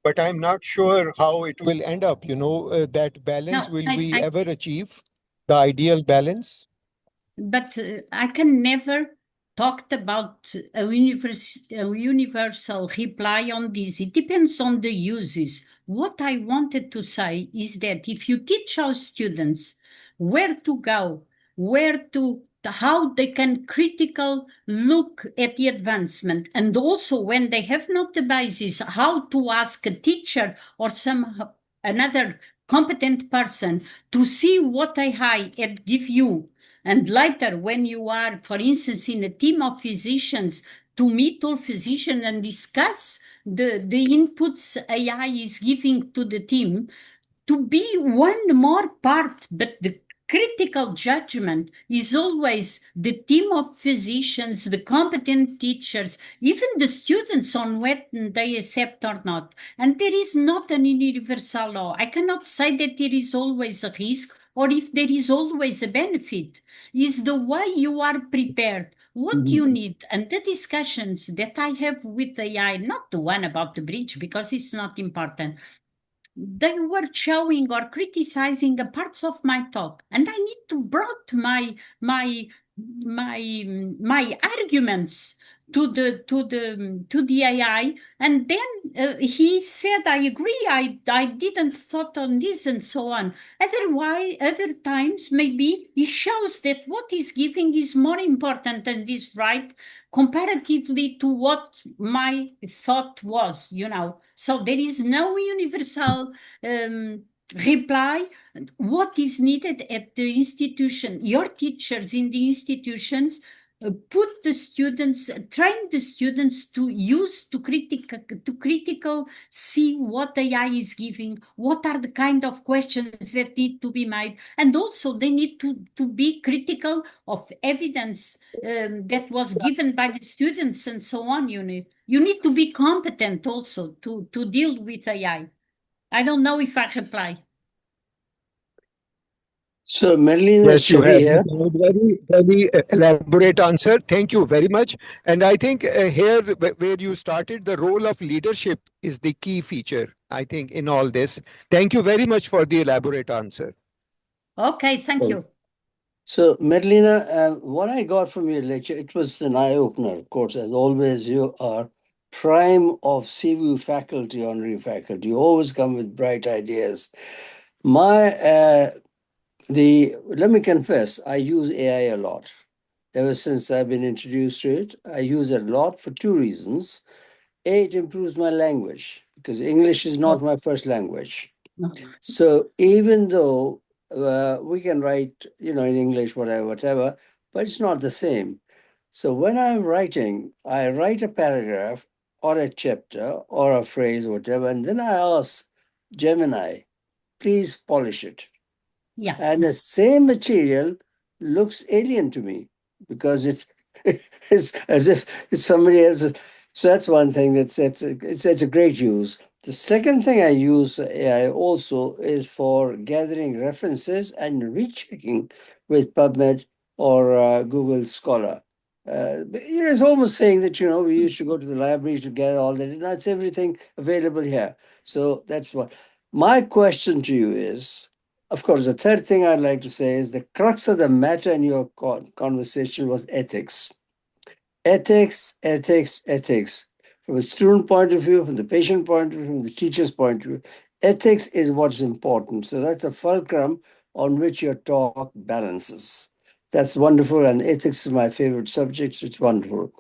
but I'm not sure how it will end up. That balance, No, will we ever achieve the ideal balance? But I can never talked about a universal reply on this. It depends on the uses. What I wanted to say is that if you teach our students where to go, where to how they can critical look at the advancement, and also when they have not the basis, how to ask a teacher or another competent person to see what AI had give you. And later, when you are, for instance, in a team of physicians, to meet all physicians and discuss the inputs AI is giving to the team, to be one more part, but the critical judgment is always the team of physicians, the competent teachers, even the students on what they accept or not. And there is not an universal law. I cannot say that there is always a risk or if there is always a benefit. Is the way you are prepared, what you need, and the discussions that I have with AI, not the one about the bridge because it's not important, they were showing or criticizing the parts of my talk, and I need to brought my arguments to the AI, and then he said, "I agree. I didn't thought on this," and so on. Otherwise, other times maybe he shows that what he's giving is more important and is right comparatively to what my thought was. So there is no universal reply. What is needed at the institution, your teachers in the institutions, put the students, train the students to use to critical see what AI is giving, what are the kind of questions that need to be made, and also they need to be critical of evidence that was given by the students and so on. You need to be competent also to deal with AI. I don't know if I reply. So, Madalena, Yes, you should we have hear? a very, very elaborate answer. Thank you very much. And I think here, where you started, the role of leadership is the key feature, I think, in all this. Thank you very much for the elaborate answer. Okay, thank you. So, Madalena, what I got from your lecture, it was an eye-opener, of course. As always, you are prime of CVU faculty, honorary faculty. You always come with bright ideas. Let me confess, I use AI a lot. Ever since I've been introduced to it, I use it a lot for two reasons. A, it improves my language, because English is not my first language. No. So even though we can write, in English, whatever, but it's not the same. So when I'm writing, I write a paragraph or a chapter or a phrase, whatever, and then I ask Gemini, please polish it. Yeah. And the same material looks alien to me because it's as if it's somebody else's. So that's one thing it's a great use. The second thing I use AI also is for gathering references and rechecking with PubMed or Google Scholar. It's almost saying that we used to go to the libraries to gather all that. Now it's everything available here. So that's what my question to you is. Of course, the third thing I'd like to say is the crux of the matter in your conversation was ethics. Ethics, ethics, ethics. From a student point of view, from the patient point of view, from the teacher's point of view, ethics is what's important. So that's a fulcrum on which your talk balances. That's wonderful, and ethics is my favorite subject, so it's wonderful.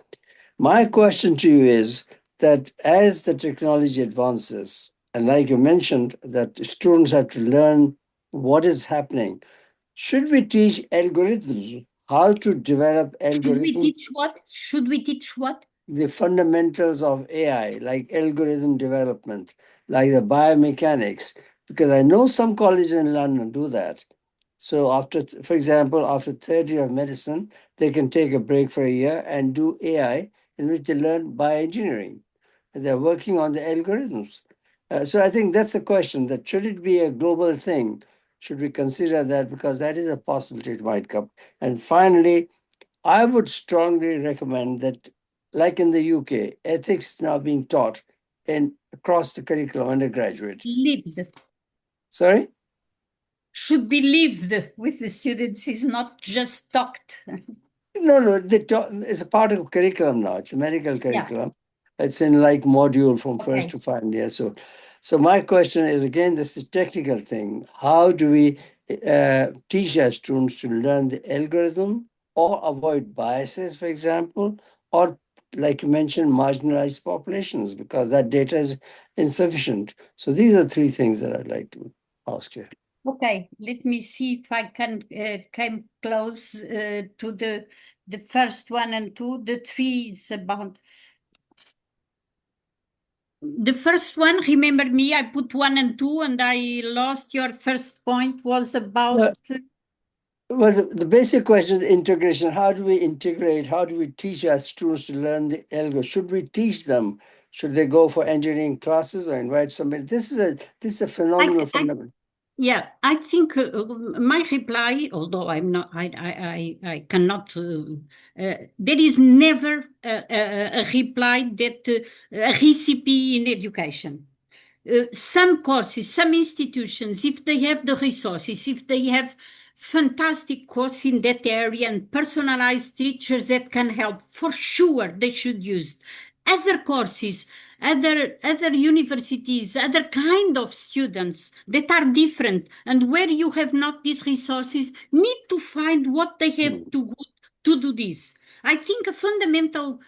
My question to you is that as the technology advances, and like you mentioned, that students have to learn what is happening, should we teach algorithms how to develop algorithms? Should we teach what? The fundamentals of AI, like algorithm development, like the biomechanics, because I know some colleges in London do that. So for example, after third year of medicine, they can take a break for a year and do AI in which they learn bioengineering. And they're working on the algorithms. So I think that's a question, that should it be a global thing? Should we consider that? Because that is a possibility it might come. And finally, I would strongly recommend that, like in the UK, ethics is now being taught across the curriculum undergraduate. Lived. Sorry? Should be lived with the students, is not just talked. No, it's a part of curriculum now. It's a medical curriculum. Yeah. It's in like module from first to final year. So my question is, again, this is a technical thing. How do we teach our students to learn the algorithm or avoid biases, for example, or like you mentioned, marginalized populations, because that data is insufficient. So these are three things that I'd like to ask you. Okay, let me see if I can come close to the first one and two. The three is about the first one. Remember me, I put one and two, and I lost your first point was about. Well, the basic question is integration. How do we integrate? How do we teach our students to learn the algo? Should we teach them? Should they go for engineering classes or invite somebody? This is a phenomenal. Yeah, I think my reply, although I'm not, I cannot. There is never a reply that a recipe in education. Some courses, some institutions, if they have the resources, if they have fantastic course in that area and personalized teachers that can help, for sure they should use. Other courses, other universities, other kind of students that are different and where you have not these resources need to find what they have to do this. I think a fundamental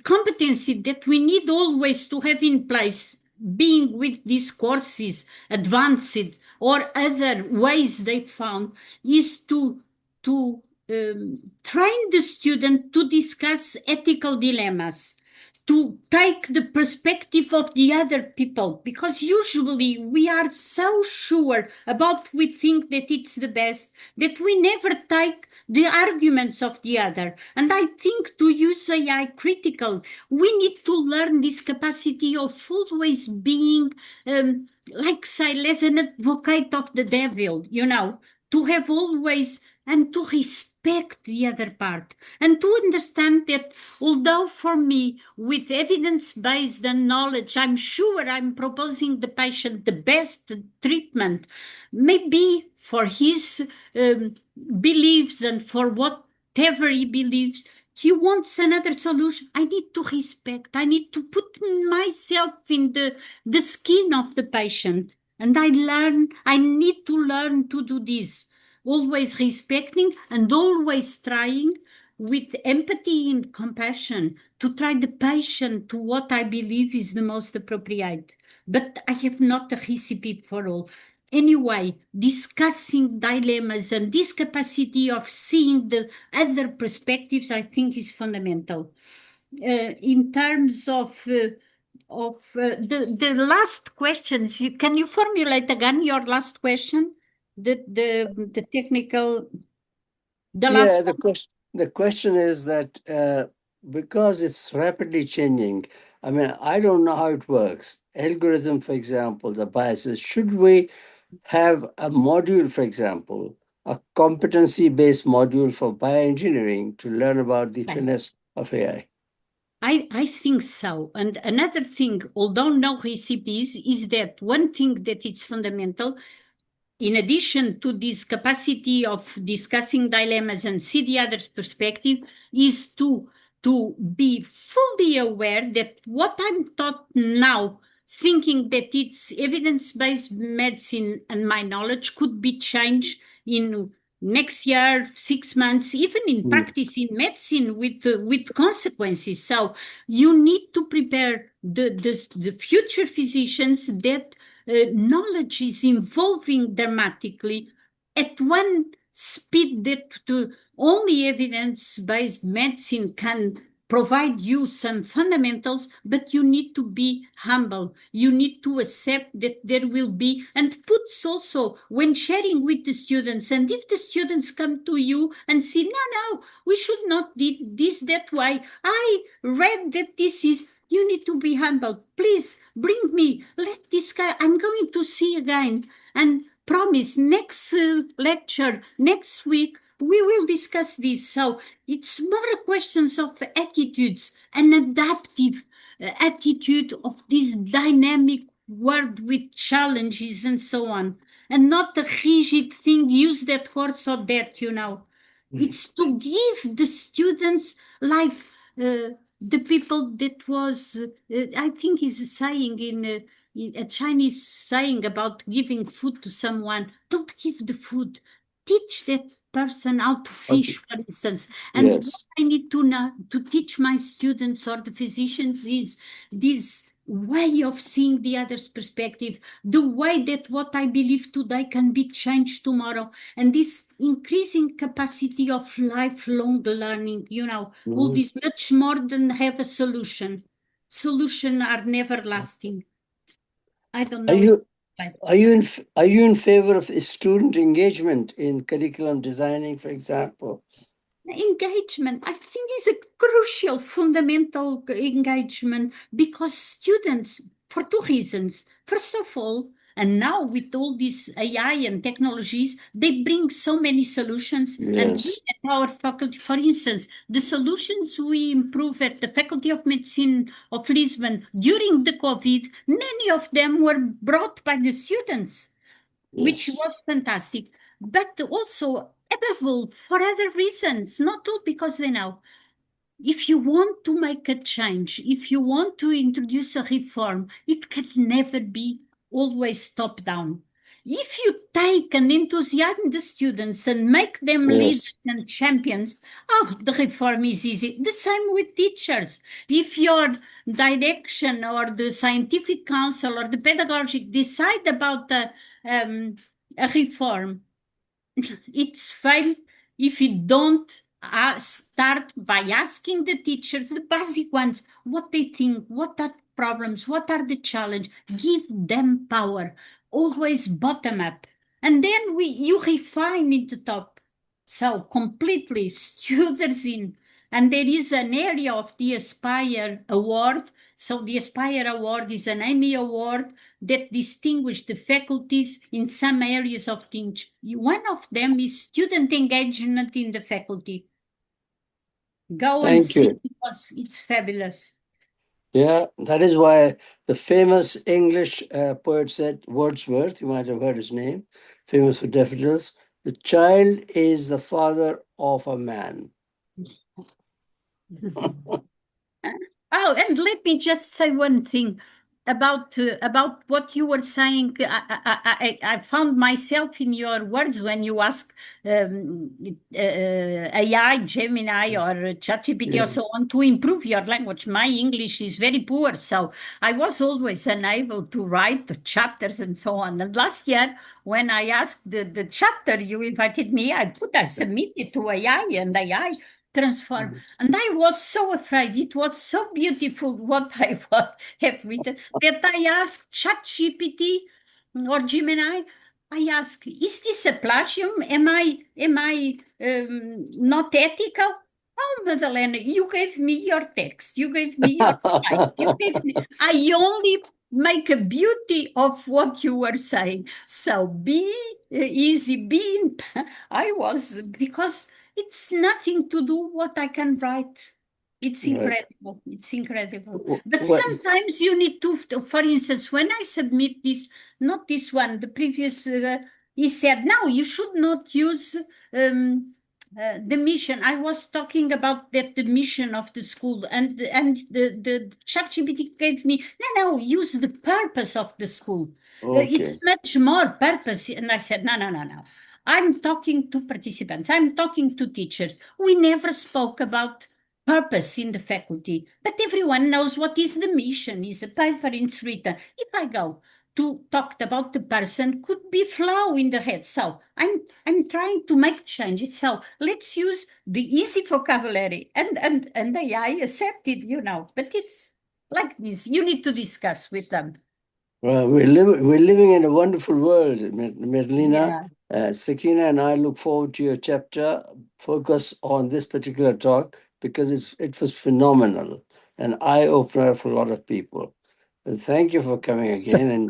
competency that we need always to have in place, being with these courses, advanced or other ways they found, is to train the student to discuss ethical dilemmas, to take the perspective of the other people, because usually we are so sure about we think that it's the best that we never take the arguments of the other. And I think to use AI critical, we need to learn this capacity of always being, like say, as an advocate of the devil, to have always and to respect the other part and to understand that although for me with evidence-based and knowledge I'm sure I'm proposing the patient the best treatment, maybe for his beliefs and for whatever he believes he wants another solution. I need to respect, I need to put myself in the skin of the patient, and I need to learn to do this, always respecting and always trying with empathy and compassion to try the patient to what I believe is the most appropriate. But I have not a recipe for all. Anyway, discussing dilemmas and this capacity of seeing the other perspectives, I think, is fundamental. In terms of the last questions, can you formulate again your last question? The technical, the last. Yeah, the question is that because it's rapidly changing, I mean, I don't know how it works. Algorithm, for example, the biases. Should we have a module, for example, a competency-based module for bioengineering to learn about the finesse of AI? I think so. And another thing, although no recipes, is that one thing that is fundamental, in addition to this capacity of discussing dilemmas and see the other's perspective, is to be fully aware that what I'm taught now, thinking that it's evidence-based medicine and my knowledge could be changed in next year, 6 months, even in practice in medicine with consequences. So you need to prepare the future physicians that knowledge is evolving dramatically at one speed that only evidence-based medicine can provide you some fundamentals, but you need to be humble. You need to accept that there will be, and puts also when sharing with the students, and if the students come to you and say, no, we should not do this that way. I read that this is, you need to be humble. Please bring me, let this guy, I'm going to see again, and promise next lecture, next week, we will discuss this. So it's more a questions of attitudes, an adaptive attitude of this dynamic world with challenges and so on, and not a rigid thing, use that word so that. It's to give the students like the people that was, I think is a saying in a Chinese saying about giving food to someone. Don't give the food. Teach that person how to Okay. fish, for instance. And what Yes. I need to know to teach my students or the physicians is this way of seeing the other's perspective, the way that what I believe today can be changed tomorrow, and this increasing capacity of lifelong learning, all Mhm. this much more than have a solution. Solution are never lasting. I don't Are know if you like are you in favor of student engagement in curriculum designing, for example? engagement, I think, is a crucial, fundamental engagement because students, for two reasons. First of all, and now with all these AI and technologies, they bring so many solutions. And we Yes. at our faculty, for instance, the solutions we improve at the Faculty of Medicine of Lisbon during the COVID, many of them were brought by the students, which Yes. was fantastic. But also, above all, for other reasons, not all because they know. If you want to make a change, if you want to introduce a reform, it can never be always top down. If you take and enthusiasm the students and make them leaders Yes. and champions, oh, the reform is easy. The same with teachers. If your direction or the scientific council or the pedagogic decide about a reform, it's failed if you don't start by asking the teachers the basic ones what they think, what are problems, what are the challenge. Give them power, always bottom up, and then you refine in the top. So completely students in, and there is an area of the Aspire Award. So the Aspire Award is an Emmy Award that distinguish the faculties in some areas of teaching. One of them is student engagement in the faculty. Go and Thank see you. because it's fabulous. Yeah, that is why the famous English poet said, Wordsworth, you might have heard his name, famous for daffodils, the child is the father of a man. Oh, and let me just say one thing about what you were saying. I found myself in your words when you ask AI, Gemini, or ChatGPT, or Yeah. so on to improve your language. My English is very poor, so I was always unable to write the chapters and so on. And last year, when I asked the chapter you invited me, I submitted to AI, and AI transform. And I was so afraid. It was so beautiful what I have written that I asked ChatGPT or Gemini. I asked, "Is this a plagium? Am I not ethical?" Oh, Madalena, you gave me your text. You gave me your slides. You gave me. I only make a beauty of what you were saying. So be easy. I was because it's nothing to do what I can write. It's Right. incredible. It's incredible. But Well, sometimes you need to, for instance, when I submit this, not this one, the previous, he said, no, you should not use the mission. I was talking about that the mission of the school, and the ChatGPT gave me no, use the purpose of the school. It's okay. much more purpose, and I said no. I'm talking to participants. I'm talking to teachers. We never spoke about purpose in the faculty, but everyone knows what is the mission. Is a paper it's written. If I go to talk about the person, could be flow in the head. So I'm trying to make changes. So let's use the easy vocabulary, and AI accepted, But it's like this. You need to discuss with them. Well, we're living in a wonderful world, Madalena. Yeah. Sakina and I look forward to your chapter. Focus on this particular talk because it was phenomenal, an eye opener for a lot of people. And thank you for coming Sa- again. And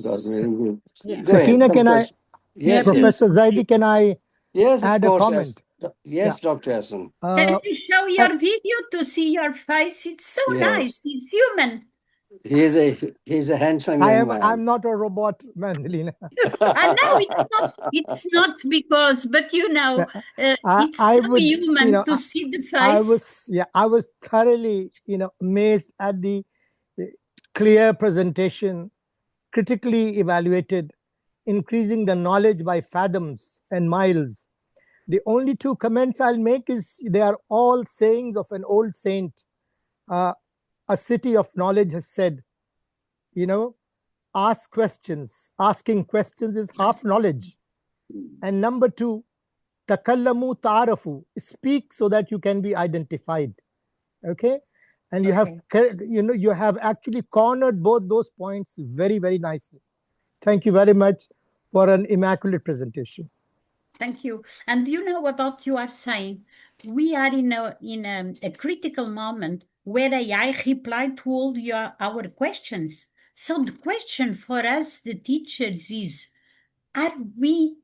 God, very good. Yeah. Go ahead. Sakina, Some can I, question. Yeah, Yes, please. yes, Professor Zaidi, can I yes. Of add a course, yes. comment? Yeah. Yes, Dr. Hassan. Can Uh, you show I, your video to see your face? It's so nice. Yes, It's human. he's a handsome young I'm man. not a robot, Mandelina. I know it's not. It's not because, but it's I so would, human to see the I face. was, I was thoroughly, amazed at the uh, clear presentation, critically evaluated, increasing the knowledge by fathoms and miles. The only two comments I'll make is they are all sayings of an old saint. A city of knowledge has said, ask questions. Asking questions is half knowledge. And number two, takallamu ta'arafu, speak so that you can be identified. Okay, and you have actually cornered both those points very, very nicely. Thank you very much for an immaculate presentation. Thank you. And about you are saying, we are in a critical moment where AI replied to all our questions. So the question for us, the teachers, is, are we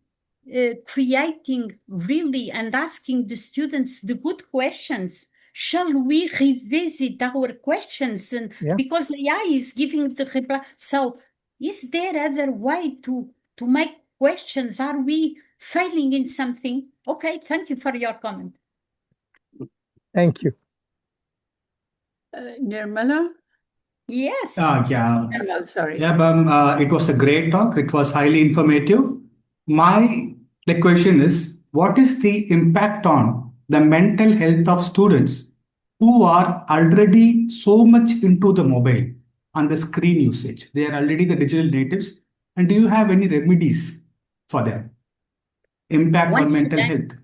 creating really and asking the students the good questions? Shall we revisit our questions? And because AI is giving the reply. So is there other way to make questions? Are we failing in something? Okay, thank you for your comment. Thank you. Nirmala? Yes. Yeah. Nirmal, sorry. Yeah, it was a great talk. It was highly informative. The question is, what is the impact on the mental health of students who are already so much into the mobile and the screen usage? They are already the digital natives. And do you have any remedies for them? Impact on mental health.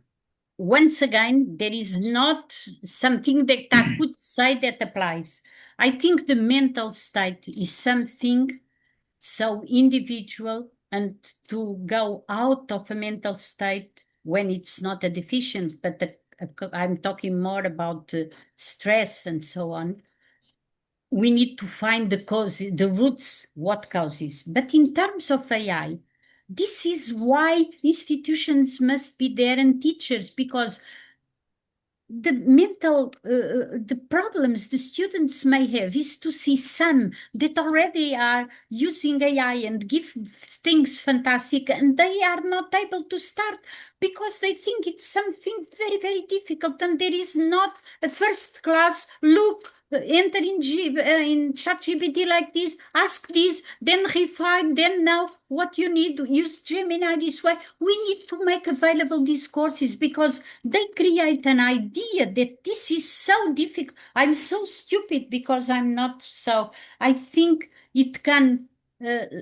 Once again, there is not something that I could say that applies. I think the mental state is something so individual, and to go out of a mental state when it's not a deficient, but I'm talking more about stress and so on. We need to find the cause, the roots, what causes. But in terms of AI, this is why institutions must be there and teachers, because the mental the problems the students may have is to see some that already are using AI and give things fantastic, and they are not able to start because they think it's something very, very difficult, and there is not a first class look. Enter in ChatGPT like this, ask this, then refine, then now what you need, use Gemini this way. We need to make available these courses because they create an idea that this is so difficult. I'm so stupid because I'm not. So I think it can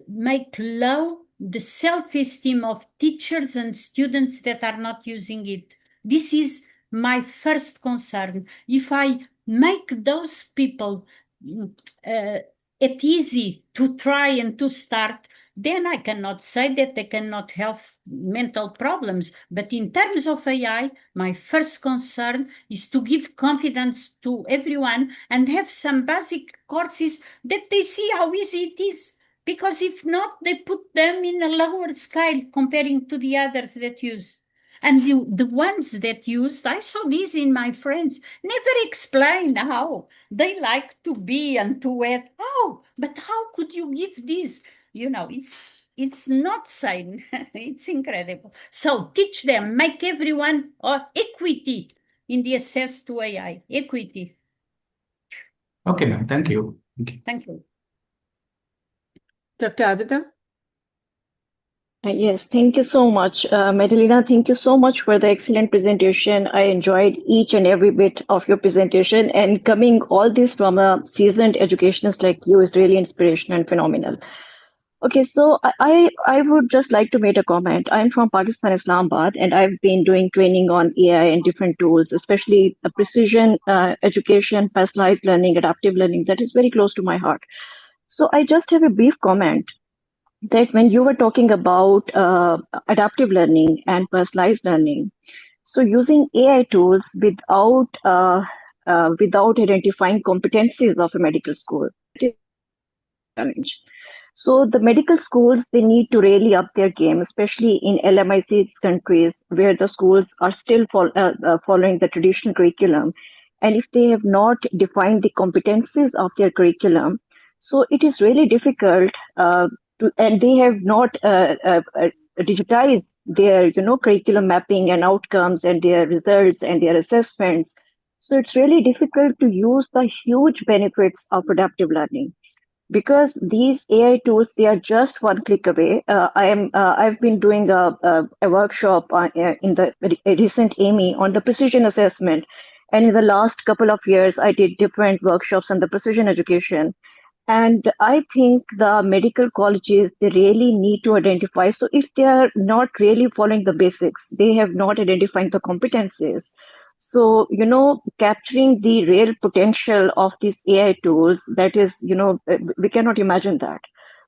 make low the self-esteem of teachers and students that are not using it. This is my first concern. If I make those people it easy to try and to start, then I cannot say that they cannot have mental problems. But in terms of AI, my first concern is to give confidence to everyone and have some basic courses that they see how easy it is. Because if not, they put them in a lower scale comparing to the others that use. And the ones that used, I saw this in my friends, never explain how they like to be and to wear. Oh, but how could you give this? It's not sane. It's incredible. So teach them, make everyone equity in the access to AI. Equity. Okay, ma'am. Thank you. Thank you. Dr. Abida? Yes, thank you so much. Madalena, thank you so much for the excellent presentation. I enjoyed each and every bit of your presentation, and coming all this from a seasoned educationist like you is really inspirational and phenomenal. Okay, so I would just like to make a comment. I'm from Pakistan, Islamabad, and I've been doing training on AI and different tools, especially the precision education, personalized learning, adaptive learning. That is very close to my heart. So I just have a brief comment that when you were talking about adaptive learning and personalized learning, so using AI tools without identifying competencies of a medical school, it is a challenge. So the medical schools, they need to really up their game, especially in LMIC countries where the schools are still following the traditional curriculum. And if they have not defined the competencies of their curriculum, so it is really difficult and they have not digitized their curriculum mapping and outcomes and their results and their assessments. So it's really difficult to use the huge benefits of adaptive learning. because these AI tools, they are just one click away. I've been doing a workshop in the recent AMI on the precision assessment. And in the last couple of years, I did different workshops on the precision education. And I think the medical colleges, they really need to identify. So if they are not really following the basics, they have not identified the competencies. So, capturing the real potential of these AI tools, that is, we cannot imagine that.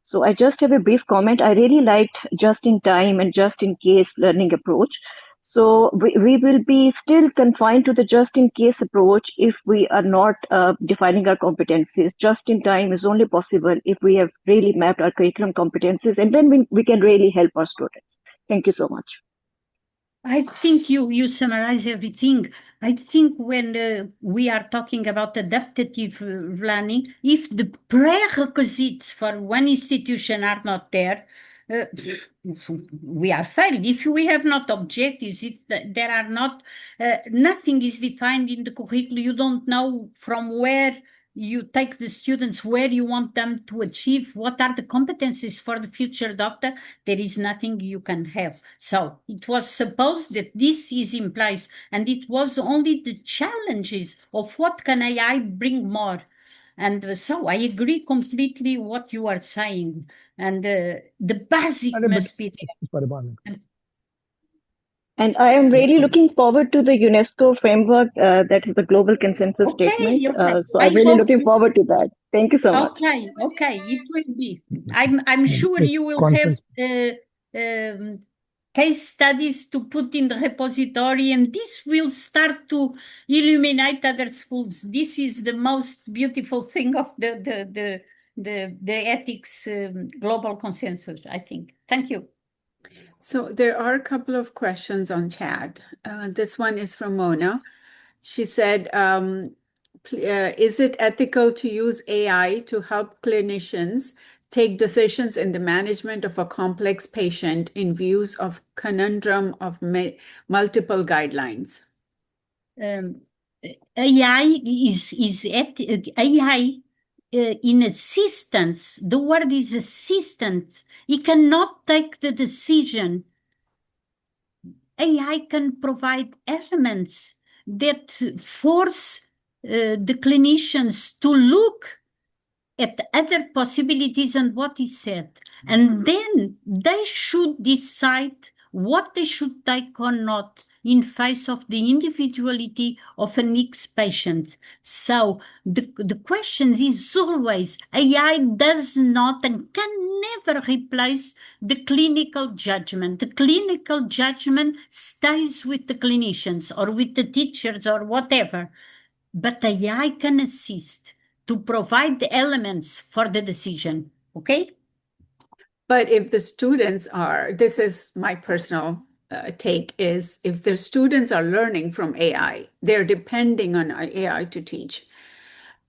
So I just have a brief comment. I really liked just in time and just in case learning approach. So we will be still confined to the just in case approach if we are not defining our competencies. Just in time is only possible if we have really mapped our curriculum competencies, and then we can really help our students. Thank you so much. I think you summarize everything. I think when we are talking about adaptive learning, if the prerequisites for one institution are not there, we are failed. If we have not objectives, if there are not, nothing is defined in the curriculum, you don't know from where you take the students, where you want them to achieve, what are the competencies for the future doctor, there is nothing you can have. So it was supposed that this is in place, and it was only the challenges of what can AI bring more. And so I agree completely what you are saying. And the basic must be there. And I am really looking forward to the UNESCO framework, that is the global consensus statement. Okay. So I'm really looking forward to that. Thank you so much. Okay, it will be. I'm sure you will have case studies to put in the repository, and this will start to illuminate other schools. This is the most beautiful thing of the ethics global consensus, I think. Thank you. So there are a couple of questions on chat. This one is from Mona. She said, is it ethical to use AI to help clinicians take decisions in the management of a complex patient in views of conundrum of multiple guidelines? AI is AI in assistance. The word is assistant. It cannot take the decision. AI can provide elements that force the clinicians to look at other possibilities and what is said. And then they should decide what they should take or not in face of the individuality of an each patient. So the question is always, AI does not and can never replace the clinical judgment. The clinical judgment stays with the clinicians or with the teachers or whatever. But AI can assist to provide the elements for the decision, okay? But if the students are, this is my personal take, is if the students are learning from AI, they're depending on AI to teach,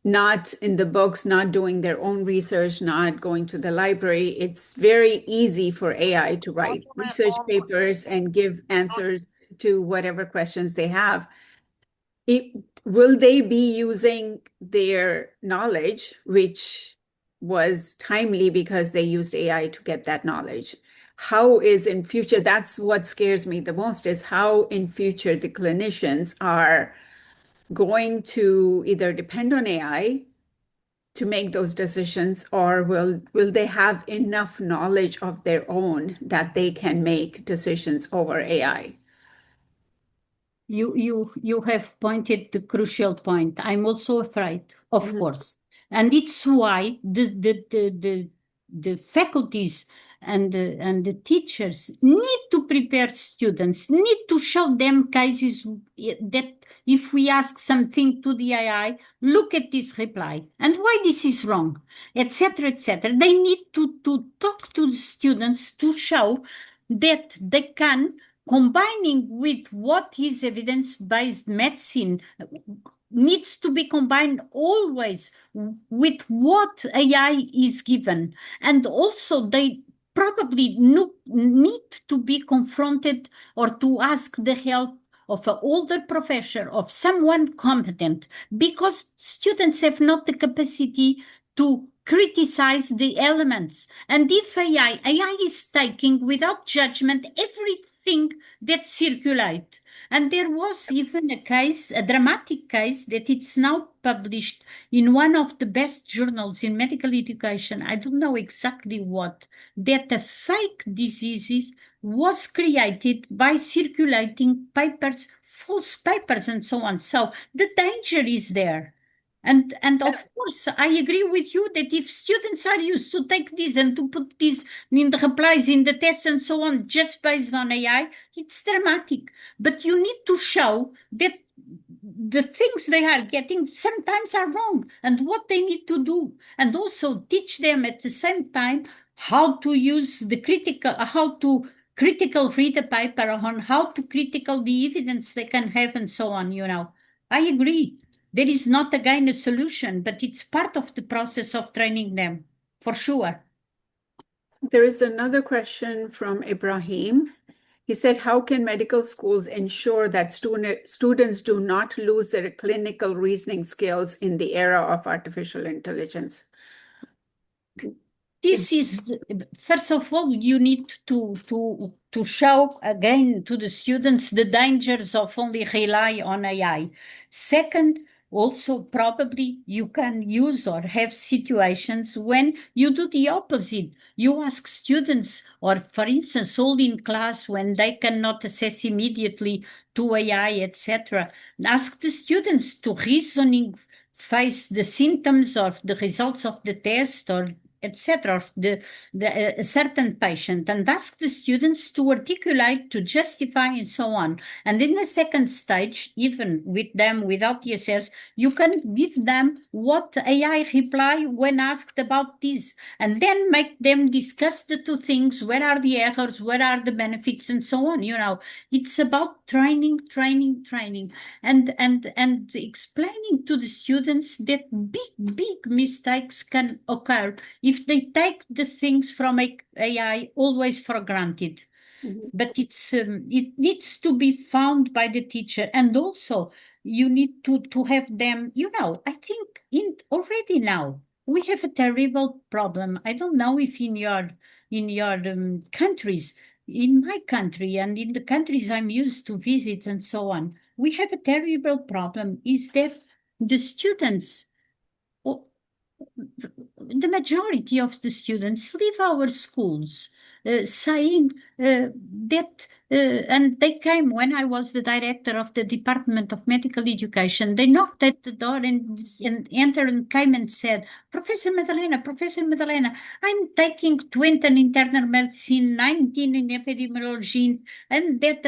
not in the books, not doing their own research, not going to the library. It's very easy for AI to write research papers and give answers to whatever questions they have. Will they be using their knowledge, which was timely because they used AI to get that knowledge? How is in future, that's what scares me the most, is how in future the clinicians are going to either depend on AI to make those decisions, or will they have enough knowledge of their own that they can make decisions over AI? You have pointed the crucial point. I'm also afraid, of course. And it's why the faculties and the teachers need to prepare students, need to show them cases that if we ask something to the AI, look at this reply and why this is wrong, etc., etc. They need to talk to the students to show that they can, combining with what is evidence-based medicine, needs to be combined always with what AI is given. And also they probably need to be confronted or to ask the help of an older professor, of someone competent, because students have not the capacity to criticize the elements. And if AI is taking without judgment everything that circulates. And there was even a case, a dramatic case, that it's now published in one of the best journals in medical education. I don't know exactly what, that a fake diseases was created by circulating papers, false papers, and so on. So the danger is there. And of course, I agree with you that if students are used to take this and to put this in the replies in the tests and so on, just based on AI, it's dramatic. But you need to show that the things they are getting sometimes are wrong and what they need to do, and also teach them at the same time how to use the how to critical read a paper, on how to critical the evidence they can have, and so on. I agree. There is not again a solution, but it's part of the process of training them, for sure. There is another question from Ibrahim. He said, how can medical schools ensure that students do not lose their clinical reasoning skills in the era of artificial intelligence? This is, first of all, you need to show again to the students the dangers of only rely on AI. Second, also probably you can use or have situations when you do the opposite. You ask students, or for instance, all in class when they cannot access immediately to AI, etc. Ask the students to reasoning face the symptoms of the results of the test, or etc., a certain patient, and ask the students to articulate, to justify, and so on. And in the second stage, even with them without TSS, you can give them what AI reply when asked about this, and then make them discuss the two things. Where are the errors? Where are the benefits? And so on. It's about training, and explaining to the students that big mistakes can occur if they take the things from AI always for granted. Mhm. But it needs to be found by the teacher, and also you need to have them. I think already now we have a terrible problem. I don't know if in your countries, in my country and in the countries I'm used to visit and so on, we have a terrible problem. Is that the students, the majority of the students leave our schools saying that, and they came when I was the director of the Department of Medical Education. They knocked at the door and entered and came and said, Professor Madalena, I'm taking 20 in internal medicine, 19 in epidemiology, and that.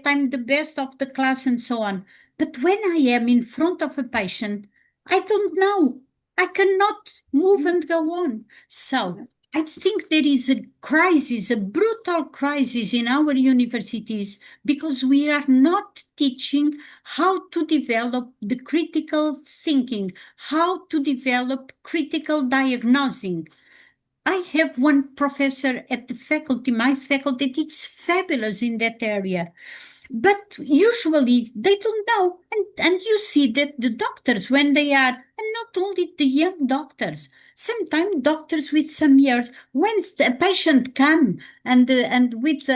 I'm the best of the class and so on. But when I am in front of a patient, I don't know. I cannot move and go on. So I think there is a crisis, a brutal crisis in our universities, because we are not teaching how to develop the critical thinking, how to develop critical diagnosing. I have one professor at the faculty, my faculty, it's fabulous in that area. But usually they don't know. And you see that the doctors, when they are, and not only the young doctors, sometimes doctors with some years, when a patient come and with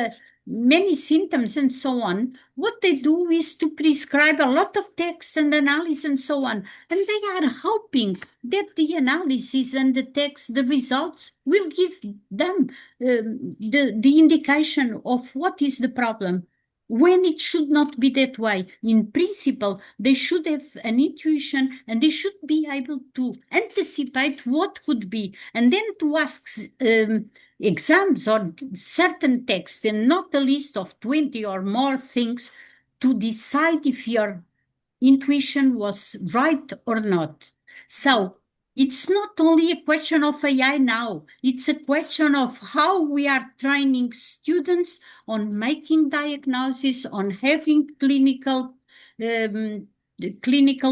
many symptoms and so on, what they do is to prescribe a lot of text and analysis and so on. And they are hoping that the analysis and the text, the results, will give them the indication of what is the problem, when it should not be that way. In principle, they should have an intuition and they should be able to anticipate what could be, and then to ask exams or certain text and not a list of 20 or more things to decide if your intuition was right or not. So it's not only a question of AI now, it's a question of how we are training students on making diagnosis, on having clinical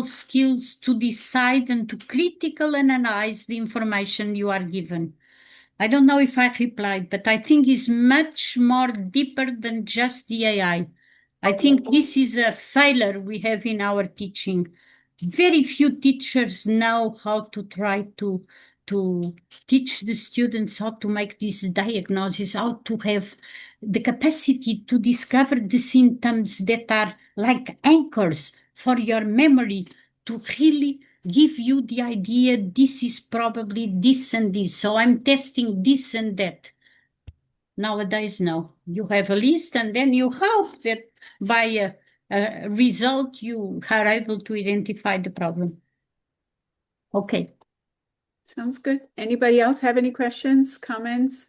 skills to decide and to critical analyze the information you are given. I don't know if I replied, but I think it's much more deeper than just the AI. I think this is a failure we have in our teaching. Very few teachers know how to try to to teach the students how to make this diagnosis, how to have the capacity to discover the symptoms that are like anchors for your memory to really give you the idea this is probably this and this. So I'm testing this and that. Nowadays, no. You have a list and then you hope that by a result you are able to identify the problem. Okay. Sounds good. Anybody else have any questions, comments?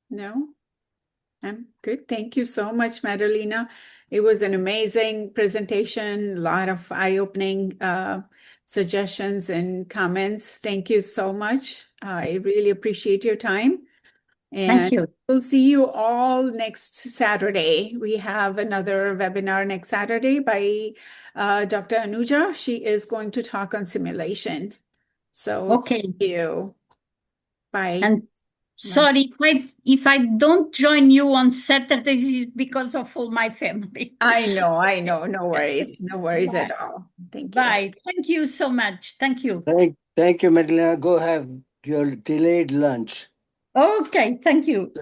No? I'm good. Thank you so much, Madalena. It was an amazing presentation, a lot of eye-opening suggestions and comments. Thank you so much. I really appreciate your time. Thank And you. we'll see you all next Saturday. We have another webinar next Saturday by Dr. Anuja. She is going to talk on simulation. So Okay. thank you. Bye. And sorry, if I don't join you on Saturdays, it's because of all my family. I know. No worries. No worries at all. Thank you. Bye. Thank you so much. Thank you. Thank you, Madalena. Go have your delayed lunch. Okay, thank you.